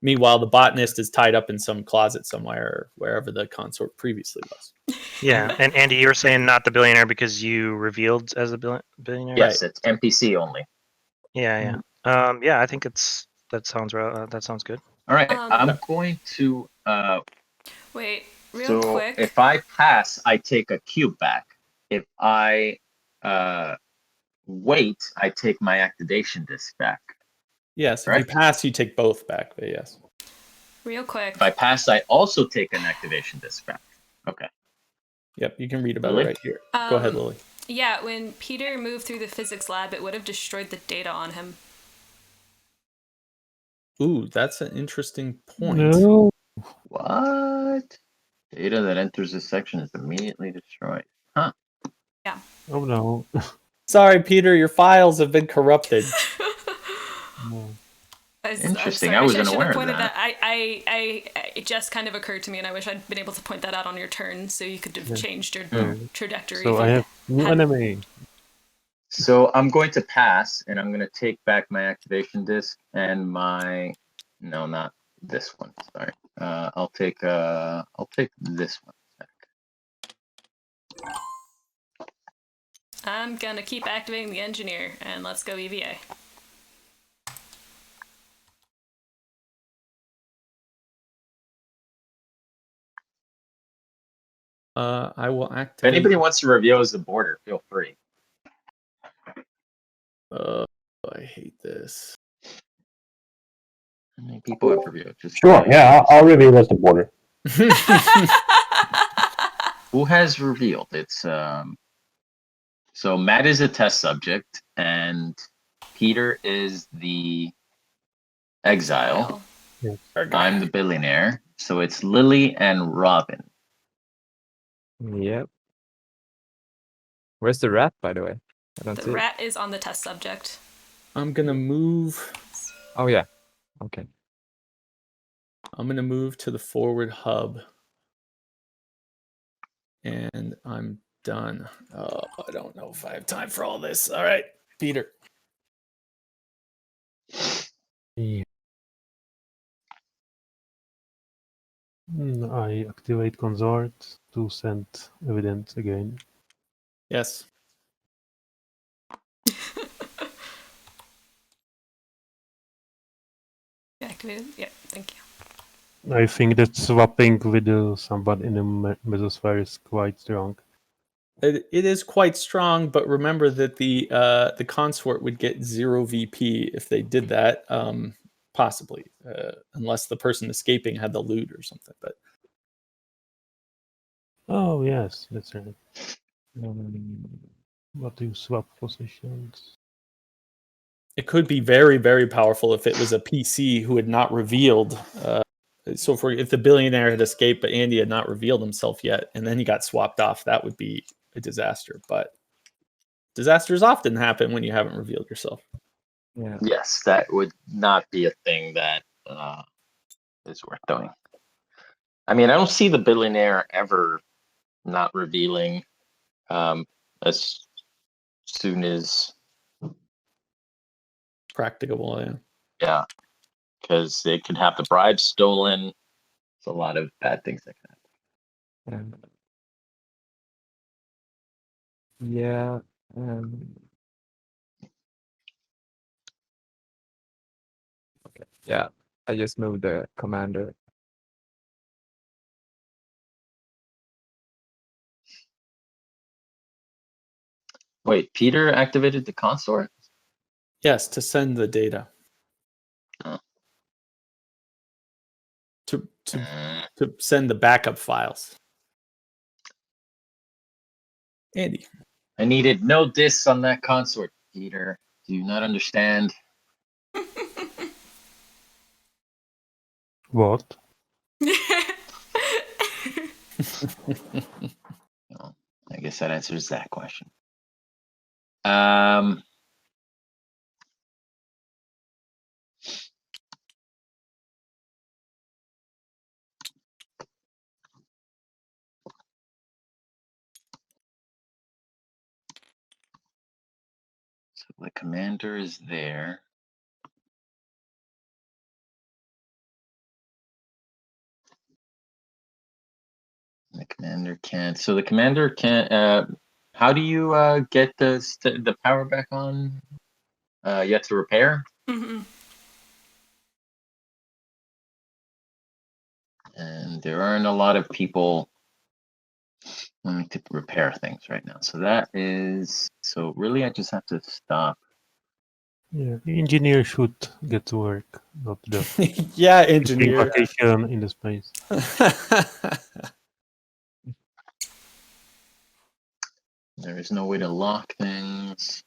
Meanwhile, the botanist is tied up in some closet somewhere, or wherever the consort previously was. Yeah, and Andy, you were saying not the billionaire because you revealed as a billionaire. Yes, it's NPC only. Yeah, yeah. Yeah, I think that sounds good. All right, Um, I'm going to. Wait, real So quick. if I pass, I take a cube back. If I wait, I take my activation disc back. Yes, if you Correct. pass, you take both back. But yes. Real quick. If I pass, I also take an activation disc back. Okay. Yep, you can read about Lily? it right here. Go ahead, Lily. Yeah, when Peter moved through the physics lab, it would have destroyed the data on him. Ooh, that's an interesting point. No. What? Data that enters this section is immediately destroyed. Huh. Yeah. Oh no. Sorry, Peter, your files have been corrupted. No. Interesting. Sorry, I should wasn't have aware of pointed that. It just kind of occurred to me, and I wish I'd been able to point that out on your turn, so you could have Yeah. changed your Yeah. trajectory. So if I you have new had- enemy. So I'm going to pass, and I'm going to take back my activation disc and my. No, not this one. Sorry. I'll take this one back. I'm gonna keep activating the engineer, and let's go EVA. I will If activate. anybody wants to reveal as the border, feel free. I hate this. How many people have revealed? Just Sure, yeah, I'll reveal as the border. Who has revealed? It's So Matt is a test subject, and Peter is the exile. I'm the billionaire. So it's Lily and Robin. Yep. Where's the rat, by the way? I don't The see it. rat is on the test subject. I'm gonna move. Oh yeah. Okay. I'm gonna move to the forward hub, and I'm done. Oh, I don't know if I have time for all this. All right, Peter. Yeah. I activate consort to send evidence again. Yes. Activated? Yeah, thank you. I think that swapping with somebody in the mesosphere is quite strong. It is quite strong, but remember that the consort would get 0 VP if they did that, possibly, unless the person escaping had the loot or something. But Oh yes, that's right. What do you swap positions? it could be very, very powerful if it was a PC who had not revealed. So if the billionaire had escaped, but Andy had not revealed himself yet, and then he got swapped off, that would be a disaster. But disasters often happen when you haven't revealed yourself. Yeah. Yes, that would not be a thing that is worth doing. I mean, I don't see the billionaire ever not revealing as soon as Practicable, yeah. yeah, because they could have the bride stolen. There's a lot of bad things that can happen. Yeah. Okay. Yeah. I just moved the commander. Wait, Peter activated the consort? Yes, to send the data. Oh. To send the backup files. Andy. I needed no discs on that consort, Peter. Do you not understand? What? Well, I guess that answers that question. So the commander is there. The commander can't. So the commander can't. How do you get the power back on? You have to repair. Mm-hmm. And there aren't a lot of people willing to repair things right now. So that is. So really, I just have to stop. Yeah, the engineer should get to work, not the yeah, engineer. vacation in the space. There is no way to lock things.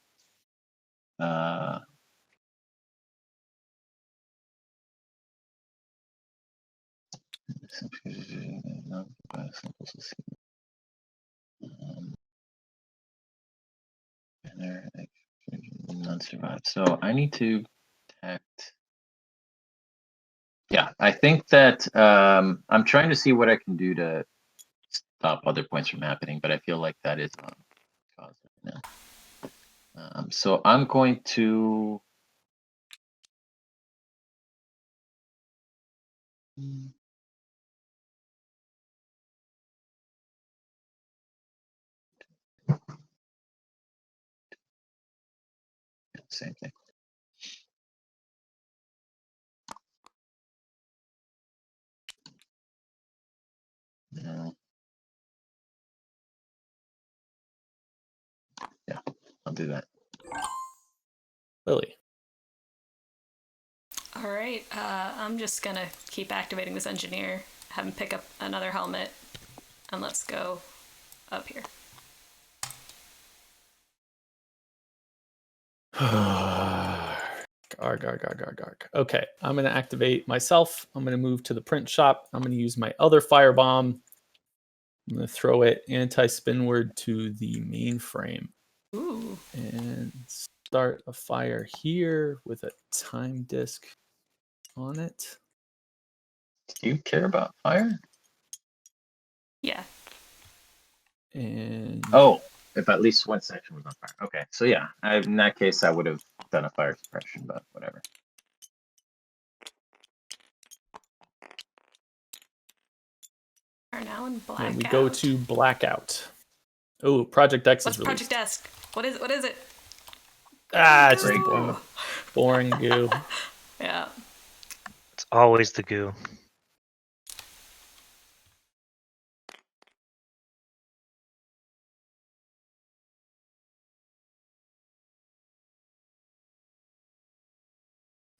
Non-survive. So I need to detect. Yeah, I think that I'm trying to see what I can do to stop other points from happening, but I feel like that is on cause right now. So I'm going to. Same thing. No. Yeah, I'll do that. Lily. All right, I'm just gonna keep activating this engineer, have him pick up another helmet, and let's go up here. Garg. Okay, I'm going to activate myself. I'm going to move to the print shop. I'm going to use my other firebomb. I'm going to throw it anti-spinward to the mainframe. Ooh. And start a fire here with a time disk on it. Do you care about fire? Yeah. And oh, if at least one section was on fire. Okay, so yeah, in that case, I would have done a fire suppression, but whatever. Are now in blackout. And we go to blackout. Oh, Project X What's is released. Project X? What is it? It's just boring goo. Yeah. It's always the goo.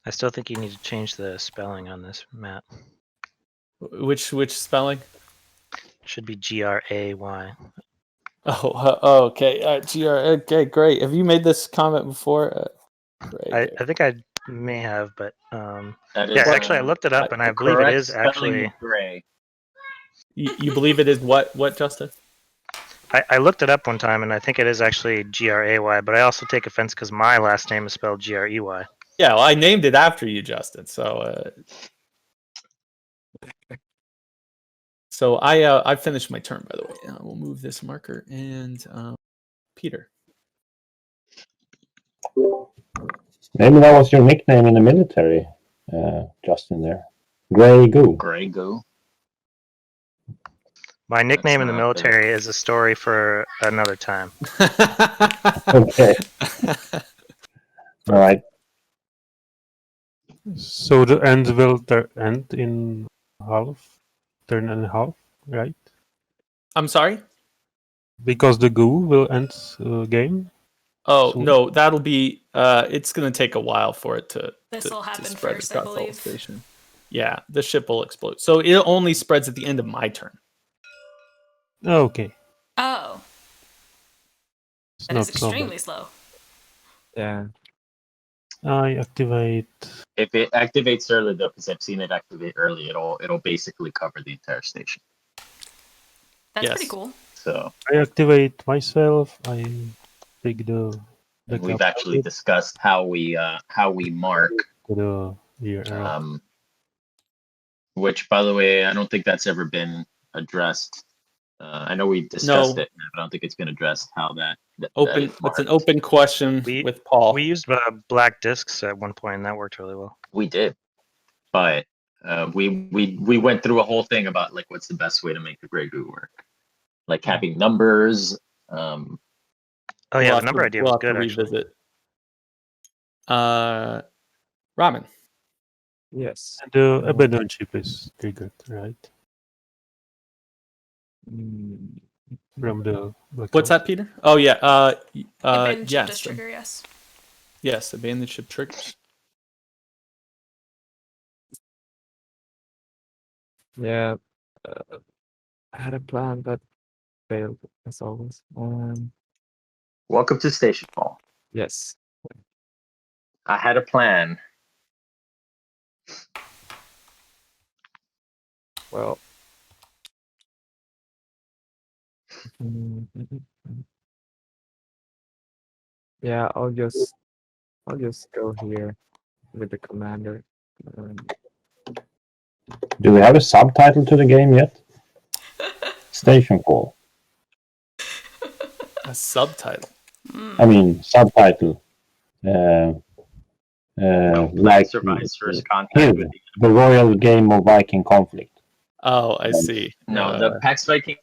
I still think you need to change the spelling on this, Matt. Which spelling? It should be Gray. Oh, okay. Okay, great. Have you made this comment before? I think I may have, but That is, yeah, actually, I looked it up, and I believe it is actually gray. You believe it is what, Justin? I looked it up one time, and I think it is actually Gray, but I also take offense because my last name is spelled Grey. Yeah, well, I named it after you, Justin. So, I finished my turn. By the way, we'll move this marker and Peter. Maybe that was your nickname in the military, Justin. There, Grey Goo. Grey Goo. My nickname in the not military is a story for another time. Okay. All right. So the end will end in turn and a half, right? I'm sorry. Because the goo will end game. Oh soon. no, that'll be. It's going to take a while for it to. This will to happen spread first, I across the whole believe. station. Yeah, the ship will explode. So it only spreads at the end of my turn. Okay, Oh, it's that not is extremely slow. Yeah. I activate. If it activates early though, because I've seen it activate early, it'll basically cover the entire station. That's Yes. pretty cool. So I activate myself. I take the and we've actually discussed how we mark to the year. which, by the way, I don't think that's ever been addressed. I know we discussed No. it, but I don't think it's been addressed how that Open. is It's an marked. open question with Paul. We used black discs at one point, and that worked really well. We did, but we went through a whole thing about like what's the best way to make the Grey Goo work, like having numbers. Oh yeah, the number idea was good actually. Revisit. Ramen. Yes. And the abandoned ship is triggered, right? Mm, From the What's that, Peter? Oh yeah. Abandoned ship Yes. does trigger, yes. Yes, abandoned ship triggers. yeah. I had a plan that failed as always. Welcome to Stationfall. Yes. I had a plan. Well. Yeah, I'll just go here with the commander. Do we have a subtitle to the game yet? Stationfall. A subtitle. I mean, subtitle. Like Survives first Hill, contact with the royal game of Viking conflict. Oh, I see. No, the Pax Viking.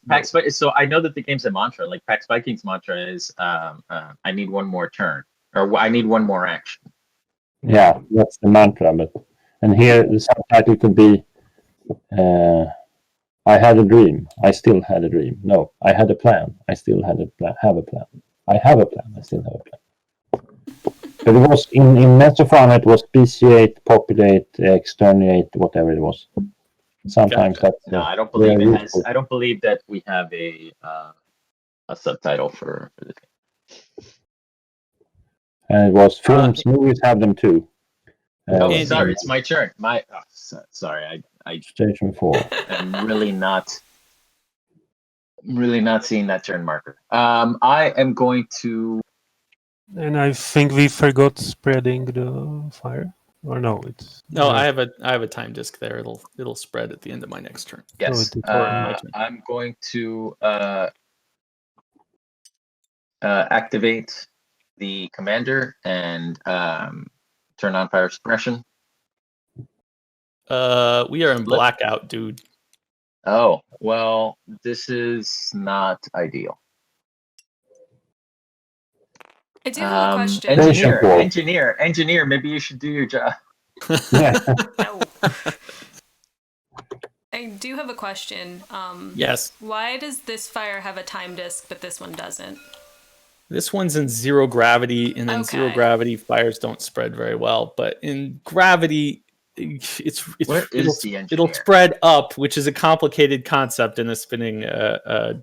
So I know that the game's a mantra. Like Pax Viking's mantra is, I need one more turn, or I need one more action. Yeah, that's the mantra. And here the subtitle could be, I had a dream. I still had a dream. No, I had a plan. I still had a plan. Have a plan. I have a plan. I still have a plan. But it was in Mesofauna. It was speciate, populate, exterminate, whatever it was. Sometimes Gotcha. that's No, I don't believe it has. I don't believe that we have a subtitle for the game. And it was films, movies have them too. Oh, sorry, it's my turn. Sorry, I Station 4. I'm really not seeing that turn marker. I am going to. And I think we forgot spreading the fire. Or no, it's no. I have a time disk there. It'll spread at the end of my next turn. Yes, I'm going to activate the commander and turn on fire suppression. We are in blackout, dude. Oh, well, this is not ideal. I do have a question. Engineer, maybe you should do your job. No. I do have a question. Yes. Why does this fire have a time disk, but this one doesn't? This one's in zero gravity, and in zero gravity, fires don't spread very well. But in gravity, it'll spread up, which is a complicated concept in a spinning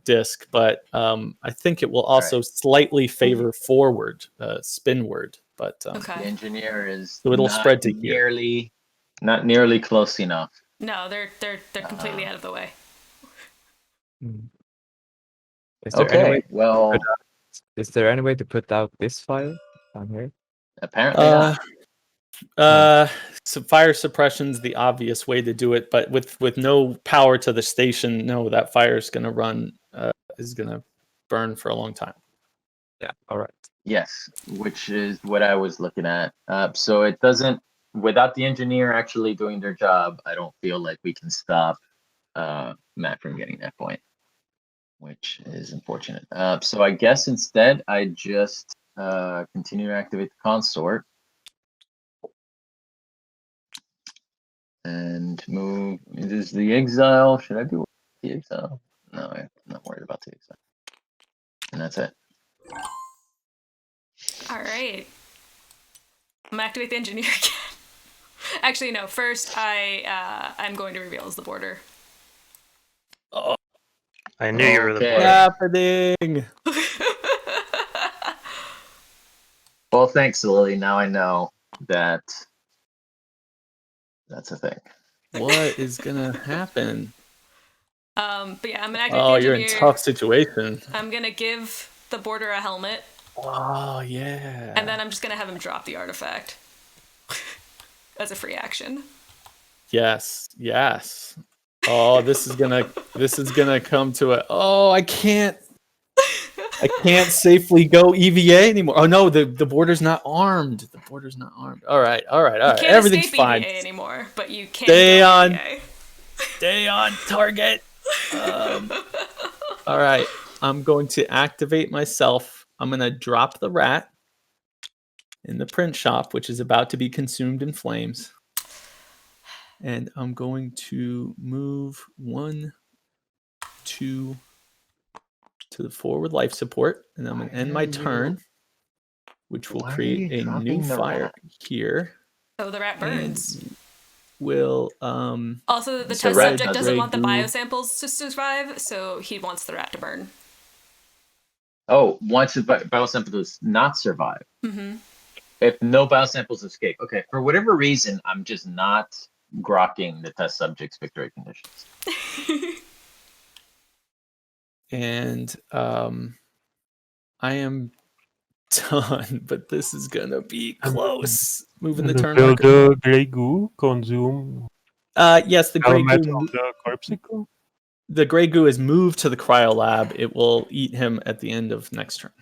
disk. But I think it will also slightly favor forward, spinward. But the engineer is so it'll spread to not nearly close enough. No, they're completely out of the way. Is there any way to put out this fire down here? Apparently not. So fire suppression's the obvious way to do it, but with no power to the station, no, that fire is going to run, is going to burn for a long time. Yeah. All right. Yes, which is what I was looking at. So it doesn't, without the engineer actually doing their job, I don't feel like we can stop Matt from getting that point, which is unfortunate. So I guess instead I just continue to activate the consort and move. Is the exile? Should I be worried about the exile? No, I'm not worried about the exile. And that's it. All right. I'm gonna activate the engineer again. Actually, no. First, I'm going to reveal as the border. Oh, I knew you were the Okay. boy. happening. Well, thanks, Lily. Now I know that that's a thing. What is gonna happen? But yeah, I'm gonna activate Oh, the you're in engineer. tough situation. I'm gonna give the border a helmet, Oh yeah. and then I'm just gonna have him drop the artifact as a free action. Yes. Oh, this is gonna come to it. Oh, I can't safely go EVA anymore. Oh no, the border's not armed. The border's not armed. All right. You can't Everything's escape fine. EVA anymore, but you can Stay go on. EVA. Stay on target. All right. I'm going to activate myself. I'm going to drop the rat in the print shop, which is about to be consumed in flames. And I'm going to move 1, 2 to the forward life support. And I'm going to end my turn, which will create a new fire here. So the rat burns. And will Also, the so test red subject doesn't want the goo. biosamples to survive, so he wants the rat to burn. Oh, once the biosample does not survive, Mm-hmm. if no biosamples escape. Okay, for whatever reason, I'm just not grokking the test subject's victory conditions. And I am done, but this is gonna be close. Moving the turn Will marker. the grey goo consume Yes, the gray helmet goo. on the corpsicle? The gray goo is moved to the cryo lab. It will eat him at the end of next turn.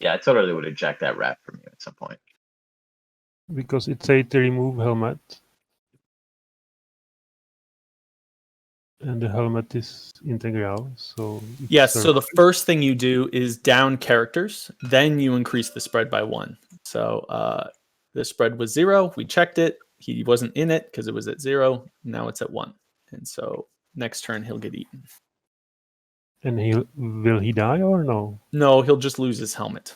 Yeah, I totally would eject that rat from you at some point. Because it said to remove helmet. And the helmet is integral, so... Yes, so the first thing you do is down characters, then you increase the spread by 1. So the spread was 0. We checked it. He wasn't in it because it was at 0. Now it's at 1. And so next turn he'll get eaten. And will he die or no? No, he'll just lose his helmet.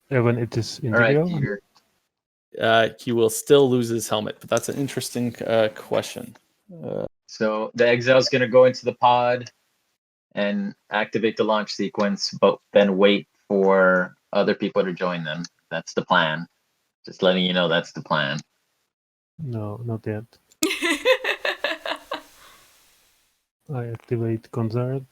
When it is All right, integral? Peter. He will still lose his helmet, but that's an interesting question. So the exile is going to go into the pod and activate the launch sequence, but then wait for other people to join them. That's the plan. Just letting you know that's the plan. No, not yet. I activate Consort.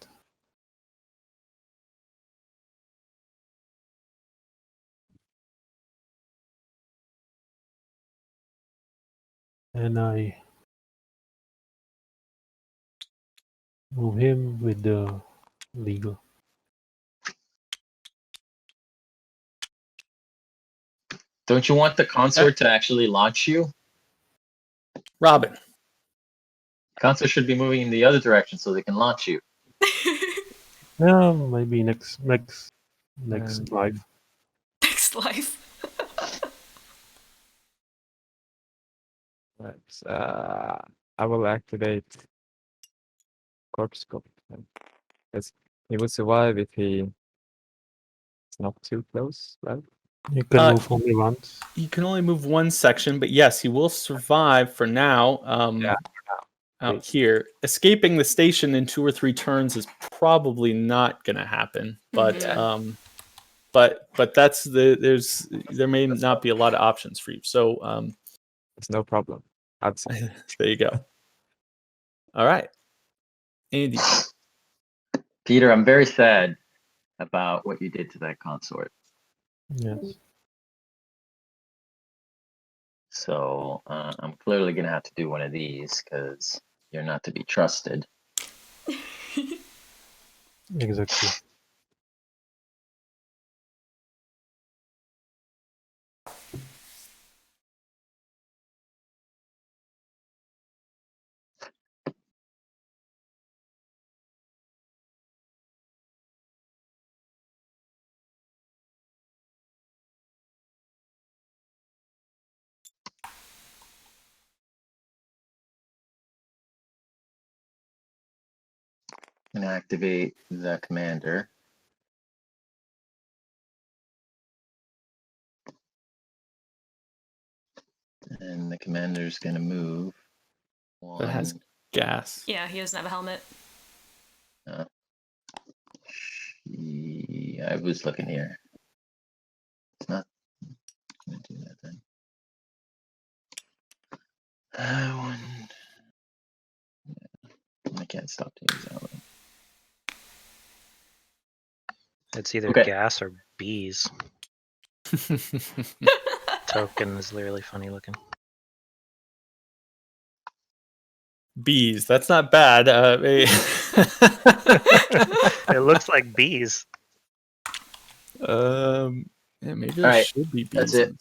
And I move him with the legal. Don't you want the consort to actually launch you? Robin. Consort should be moving in the other direction so they can launch you. Yeah, maybe next life. Next life. Right. I will activate corpse copy. Because he will survive if he is not too close, right? You can move only once. You can only move one section, but yes, he will survive for now. Out here, escaping the station in 2 or 3 turns is probably not going to happen. But but that's there may not be a lot of options for you. So it's no problem. There you go. All right, Andy. Peter, I'm very sad about what you did to that consort. Yes. So I'm clearly gonna have to do one of these because you're not to be trusted. Exactly. I'm gonna activate the commander. And the commander's gonna move That has one. gas. Yeah, he doesn't have a helmet. I was looking here. It's not gonna do that then. One. I can't stop the exile. It's either Okay. gas or bees. Token is really funny looking. Bees. That's not bad. It looks like bees. Yeah, maybe there Alright, should be bees. that's it.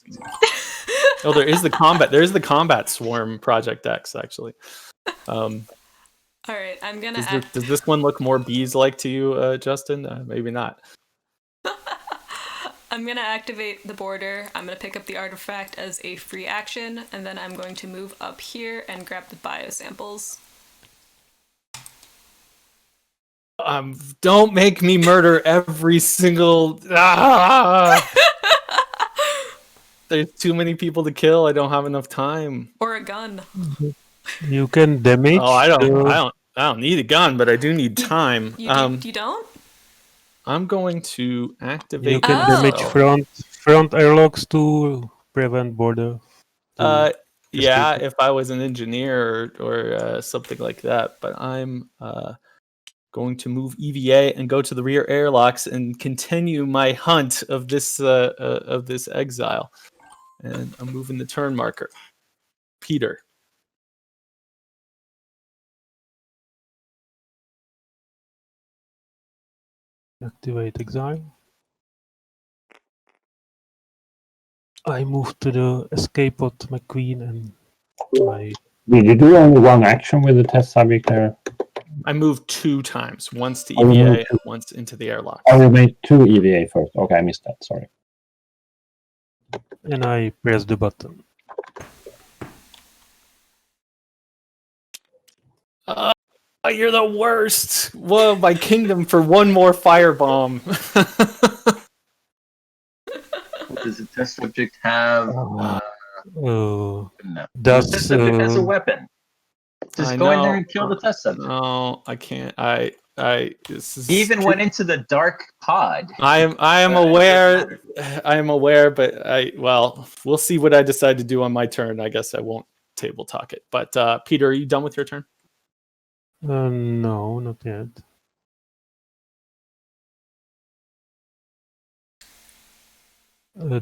Oh, there is the combat. There is the combat swarm Project X actually. All right, I'm gonna. Does this one look more bees-like to you, Justin? Maybe not. I'm gonna activate the border. I'm gonna pick up the artifact as a free action, and then I'm going to move up here and grab the biosamples. Don't make me murder every single. There's too many people to kill. I don't have enough time. Or a gun. You can damage. Oh, I don't need a gun, but I do need time. You don't? I'm going to activate. You can damage front airlocks to prevent border. Yeah, if I was an engineer or something like that. But I'm going to move EVA and go to the rear airlocks and continue my hunt of this exile. And I'm moving the turn marker. Peter. Activate exile. I move to the escape pod McQueen and I. Did you do only one action with the test subject there? I moved 2 times, once to EVA and once into the airlock. Oh, you made 2 EVA first. Okay, I missed that. Sorry. And I press the button. You're the worst. Whoa, my kingdom for one more firebomb. Does the test subject have? No. The test subject has a weapon. Just go in there and kill the test subject. No, I can't. He even went into the dark pod. I am aware. I am aware, but we'll see what I decide to do on my turn. I guess I won't table talk it. But Peter, are you done with your turn? No, not yet.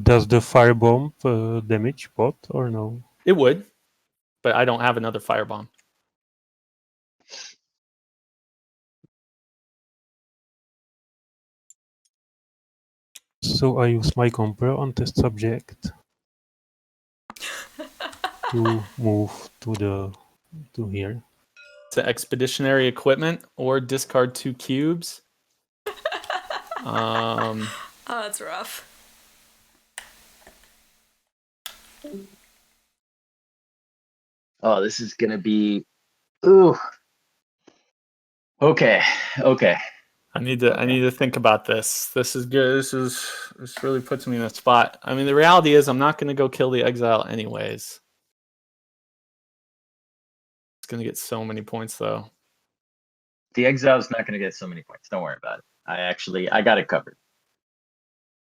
Does the firebomb damage pot or no? It would, but I don't have another firebomb. So I use my compro on test subject to move to here. To expeditionary equipment or discard 2 cubes. Oh, that's rough. Oh, this is gonna be. Ooh. Okay. I need to think about this. This is good. This really puts me in a spot. I mean, the reality is I'm not going to go kill the exile anyways. It's going to get so many points though. The exile's not gonna get so many points. Don't worry about it. I got it covered.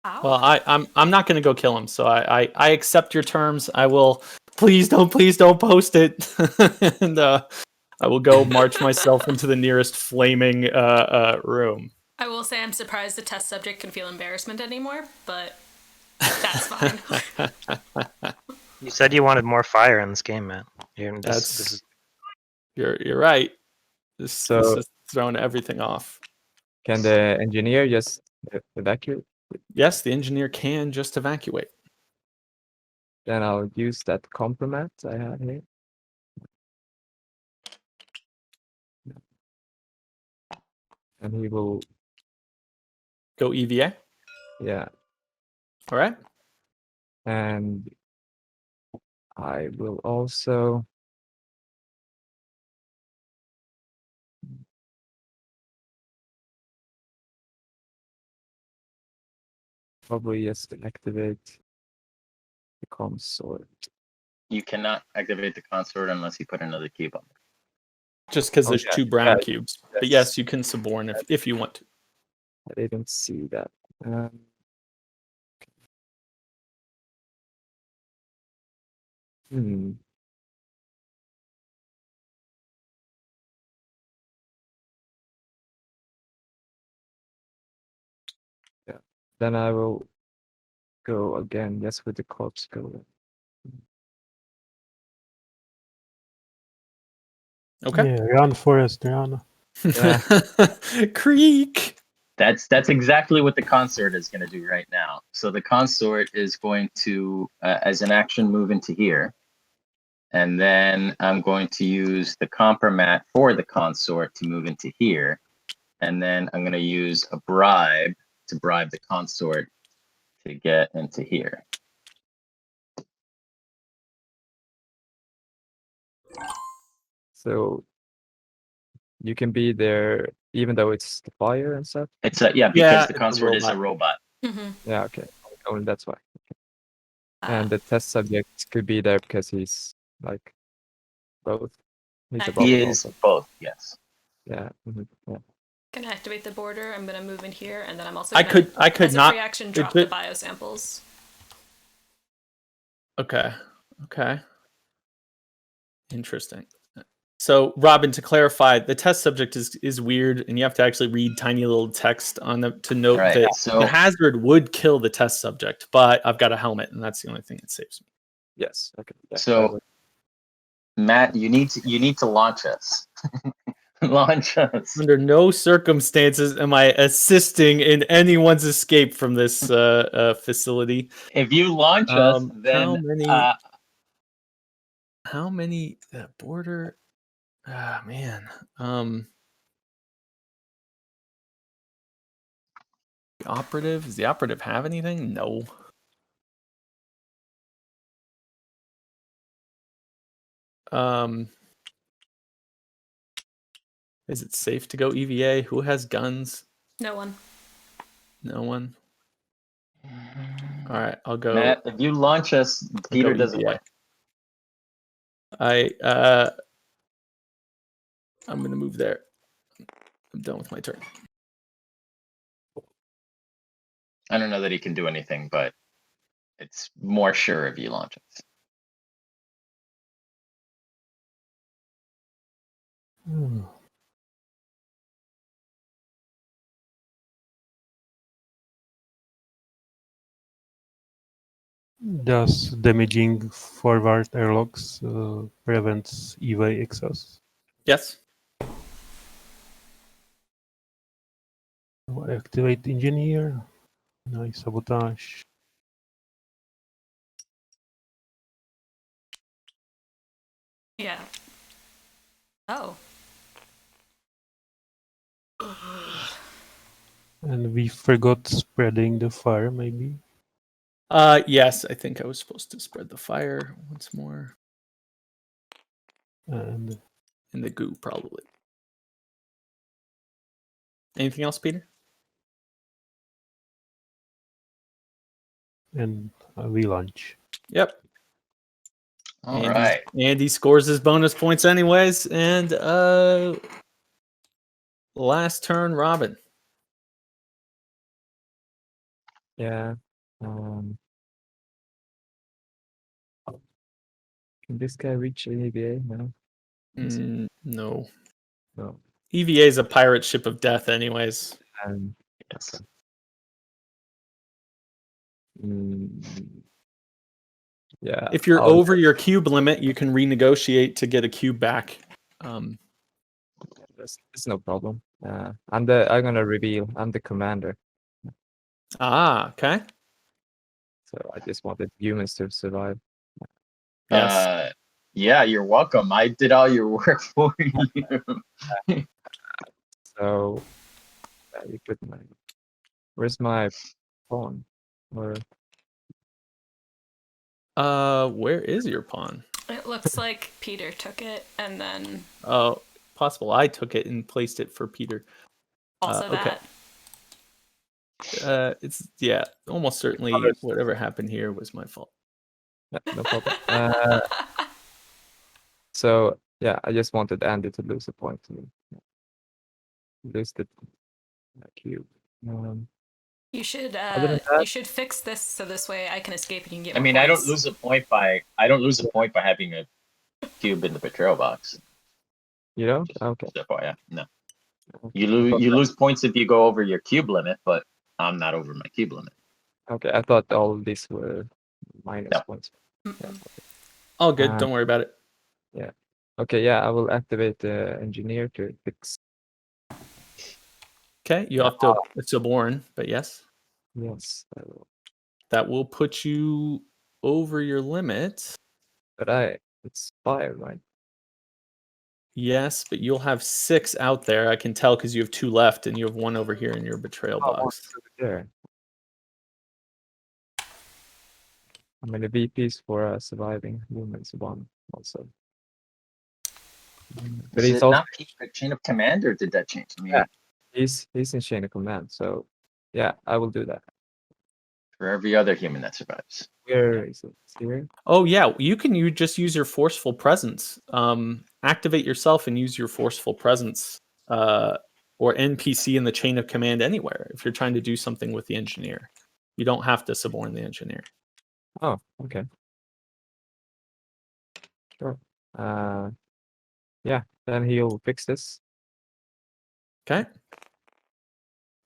Well, I'm not going to go kill him. So I accept your terms. I will. Please don't post it. And I will go march myself into the nearest flaming room. I will say I'm surprised the test subject can feel embarrassment anymore, but That's fine. You said you wanted more fire in this game, man. This is you're right. This is throwing everything off. Can the engineer just evacuate? Yes, the engineer can just evacuate. Then I'll use that compromat I have here. And he will go EVA. Yeah. All right. And I will also probably just activate the consort. You cannot activate the consort unless you put another cube on it. Just because there's 2 brown cubes. But yes, you can suborn if you want to. I didn't see that. Yeah. Then I will go again, yes, with the corpse go. Okay. Yeah, run, Forest, run. Yeah. Creek. That's exactly what the consort is going to do right now. So the consort is going to, as an action, move into here. And then I'm going to use the compromat for the consort to move into here. And then I'm going to use a bribe to bribe the consort to get into here. So you can be there even though it's the fire and stuff? It's because the consort is a robot. Mm-hmm. Yeah, okay. Only that's why. And the test subject could be there because he's like both. He's above He it is also. both, yes. Yeah. Yeah. Can activate the border. I'm gonna move in here, and then I'm also I could as not a free action drop the biosamples. Okay. Interesting. So, Robin, to clarify, the test subject is weird, and you have to actually read tiny little text on them to note that the hazard would kill the test subject, but I've got a helmet, and that's the only thing that saves me. Yes. Okay. Yeah, so, Matt, you need to launch us. Launch us. Under no circumstances am I assisting in anyone's escape from this facility. If you launch us, then how many border? Ah, man. The operative? Does the operative have anything? No. Is it safe to go EVA? Who has guns? No one. No one. All right, I'll go. Matt, if you launch us, Peter doesn't win. I'm gonna move there. I'm done with my turn. I don't know that he can do anything, but it's more sure if you launch us. Does damaging forward airlocks prevents EVA access? Yes. Activate engineer. Nice sabotage. Yeah. Oh. And we forgot spreading the fire, maybe? Yes, I think I was supposed to spread the fire once more. And in the goo, probably. Anything else, Peter? And we launch. Yep. All right. Andy scores his bonus points anyways, and last turn, Robin. Yeah. Can this guy reach EVA? No. No. No. EVA is a pirate ship of death, anyways. Yes. Yeah. If you're over your cube limit, you can renegotiate to get a cube back. It's no problem. I'm gonna reveal I'm the commander. Okay. So I just wanted humans to survive. Yes. Yeah, you're welcome. I did all your work for you. So you put where's my pawn? Or where is your pawn? It looks like Peter took it and then. Oh, possible I took it and placed it for Peter. Also okay. It's almost certainly whatever happened here was my fault. no problem. So yeah, I just wanted Andy to lose a point to me. Lose the cube. You should fix this so this way I can escape and you can get. I mean, points. I don't lose a point by having a cube in the betrayal box. You don't? Okay. Yeah, no. You lose points if you go over your cube limit, but I'm not over my cube limit. Okay, I thought all of these were minus points. Yeah. All good. Don't worry about it. Yeah. Okay. Yeah, I will activate the engineer to fix. Okay, you have to suborn, but yes. Yes, I will. That will put you over your limit. But it's 5, right? Yes, but you'll have 6 out there. I can tell because you have 2 left, and you have 1 over here in your betrayal box. There. How many VPs for surviving humans? 1 also. But he's also not chain of command, or did that change? I mean, yeah, he's in chain of command. So yeah, I will do that for every other human that survives. Where is it? Here? Oh yeah, you just use your forceful presence. Activate yourself and use your forceful presence or NPC in the chain of command anywhere if you're trying to do something with the engineer. You don't have to suborn the engineer. Oh, okay. Sure. Yeah, then he'll fix this. Okay.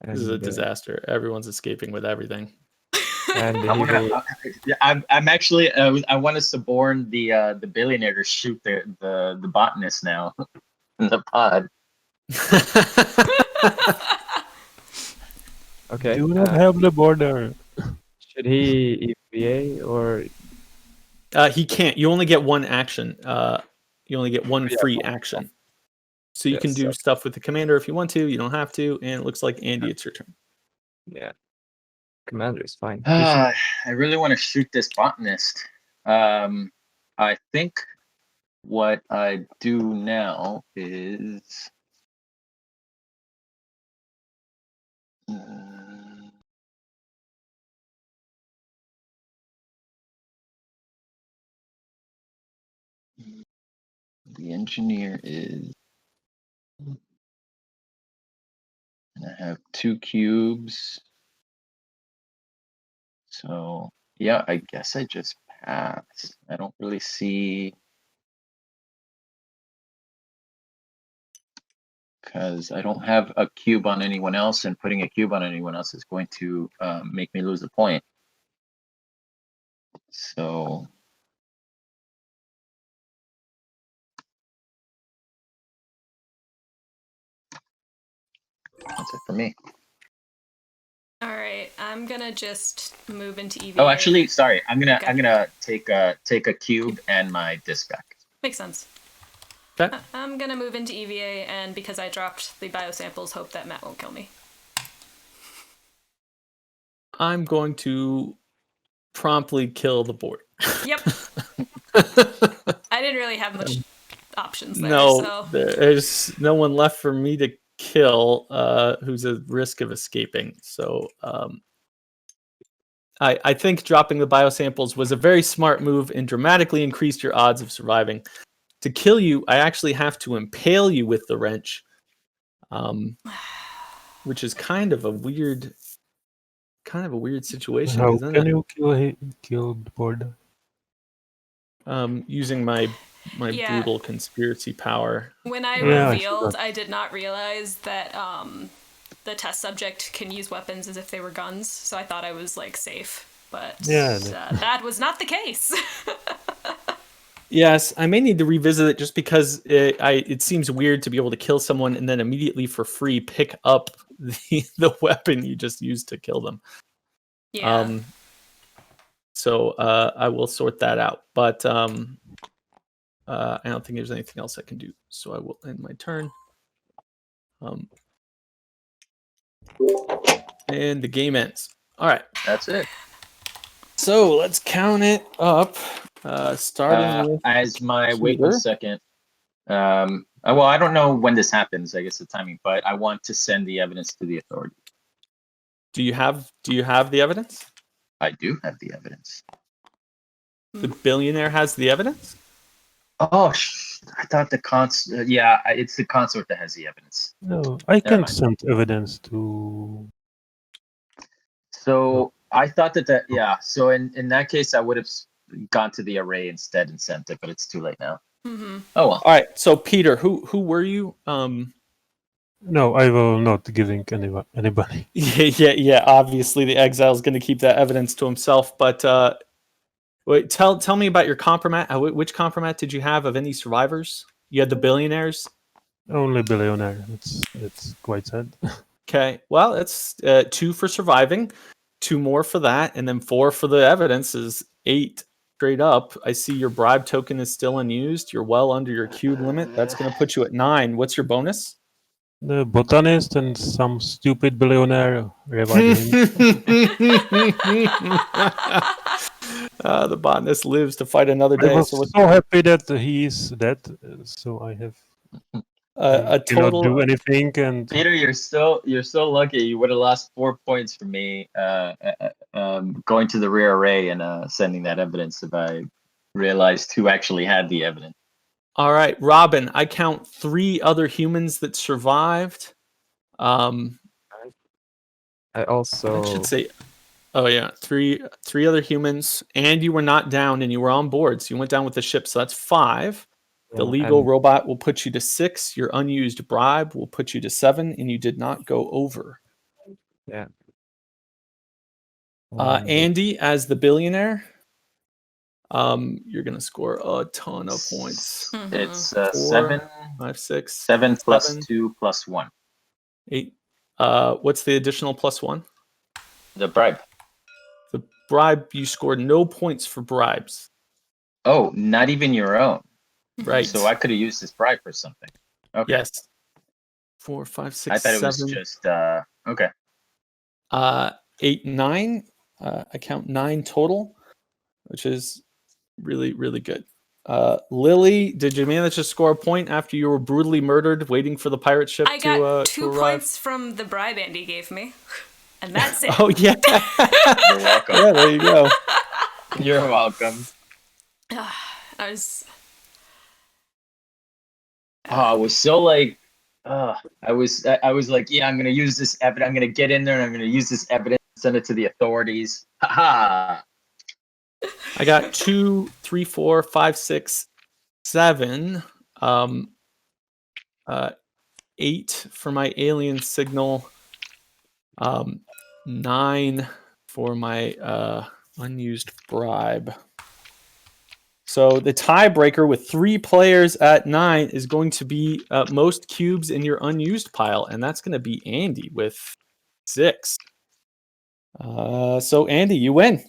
And, this is a disaster. Everyone's escaping with everything. And I'm actually I want to suborn the billionaire to shoot the botanist now in the pod. Okay. Do not have the border. Should he EVA or? He can't. You only get 1 action. You only get 1 free action. So you can do stuff with the commander if you want to. You don't have to. And it looks like Andy, it's your turn. Yeah. Commander is fine. I really want to shoot this botanist. I think what I do now is the engineer is, and I have 2 cubes. So yeah, I guess I just pass. I don't really see, because I don't have a cube on anyone else, and putting a cube on anyone else is going to make me lose a point. So that's it for me. All right, I'm gonna just move into EVA. Oh, actually, sorry. I'm gonna take a cube and my disc back. Makes sense. Okay. I'm gonna move into EVA, and because I dropped the biosamples, hope that Matt won't kill me. I'm going to promptly kill the board. Yep. I didn't really have much options there. No, so. There's no one left for me to kill who's at risk of escaping. So I think dropping the biosamples was a very smart move and dramatically increased your odds of surviving. To kill you, I actually have to impale you with the wrench, which is kind of a weird situation. How isn't can it? you kill the border? Using my brutal conspiracy power. When I revealed, I did not realize that the test subject can use weapons as if they were guns, so I thought I was like safe. but Yeah, that was not the case. Yes, I may need to revisit it just because it seems weird to be able to kill someone and then immediately for free pick up the weapon you just used to kill them. Yeah. So I will sort that out, but I don't think there's anything else I can do. So I will end my turn. And the game ends. All right. That's it. So let's count it up. Starting with As my wait Peter. 1 second. Well, I don't know when this happens. I guess the timing, but I want to send the evidence to the authority. Do you have the evidence? I do have the evidence. The billionaire has the evidence? Oh, I thought the yeah, it's the consort that has the evidence. No, I Never can mind. send evidence to. So I thought that yeah. So in that case, I would have gone to the array instead and sent it, but it's too late now. Mm-hmm. Oh well. All right. So Peter, who were you? No, I will not giving anybody. Yeah. Obviously, the exile is going to keep that evidence to himself. But wait, tell me about your compromat. Which compromat did you have of any survivors? You had the billionaires. Only billionaire. It's quite sad. Okay. Well, it's 2 for surviving, 2 more for that, and then 4 for the evidence is 8 straight up. I see your bribe token is still unused. You're well under your cube limit. That's going to put you at 9. What's your bonus? The botanist and some stupid billionaire revive him. The botanist lives to fight another I day. was So so happy that he is dead, so I have a cannot total. do anything. And Peter, you're so lucky. You would have lost 4 points for me going to the rear array and sending that evidence if I realized who actually had the evidence. All right, Robin. I count 3 other humans that survived. I also. I should say. Oh yeah, three other humans, and you were not down, and you were on board, so you went down with the ship. So that's 5. The Yeah, legal and- robot will put you to 6. Your unused bribe will put you to 7, and you did not go over. Yeah. Andy, as the billionaire, you're gonna score a ton of points. Mm-hmm. It's 4, 7, 5, 6, 7 plus 7, 2 plus 1. 8. What's the additional plus 1? The bribe. The bribe, you scored no points for bribes. Oh, not even your own. Right. So I could have used this bribe for something. Okay. Yes. 4, 5, 6, I thought 7. it was just okay. 8, 9. I count 9 total, which is really, really good. Lily, did you manage to score a point after you were brutally murdered, waiting for the pirate ship I got to 2 arrive? points from the bribe Andy gave me, and that's it. Oh yeah. You're welcome. Yeah, there you go. You're welcome. I was. I was so like, I was like, yeah, I'm gonna use this evidence. I'm gonna get in there and I'm gonna use this evidence, send it to the authorities. Ha I got 2, 3, 4, 5, 6, 7. 8 for my alien signal. 9 for my unused bribe. So the tiebreaker with 3 players at 9 is going to be most cubes in your unused pile, and that's going to be Andy with 6. So Andy, you win.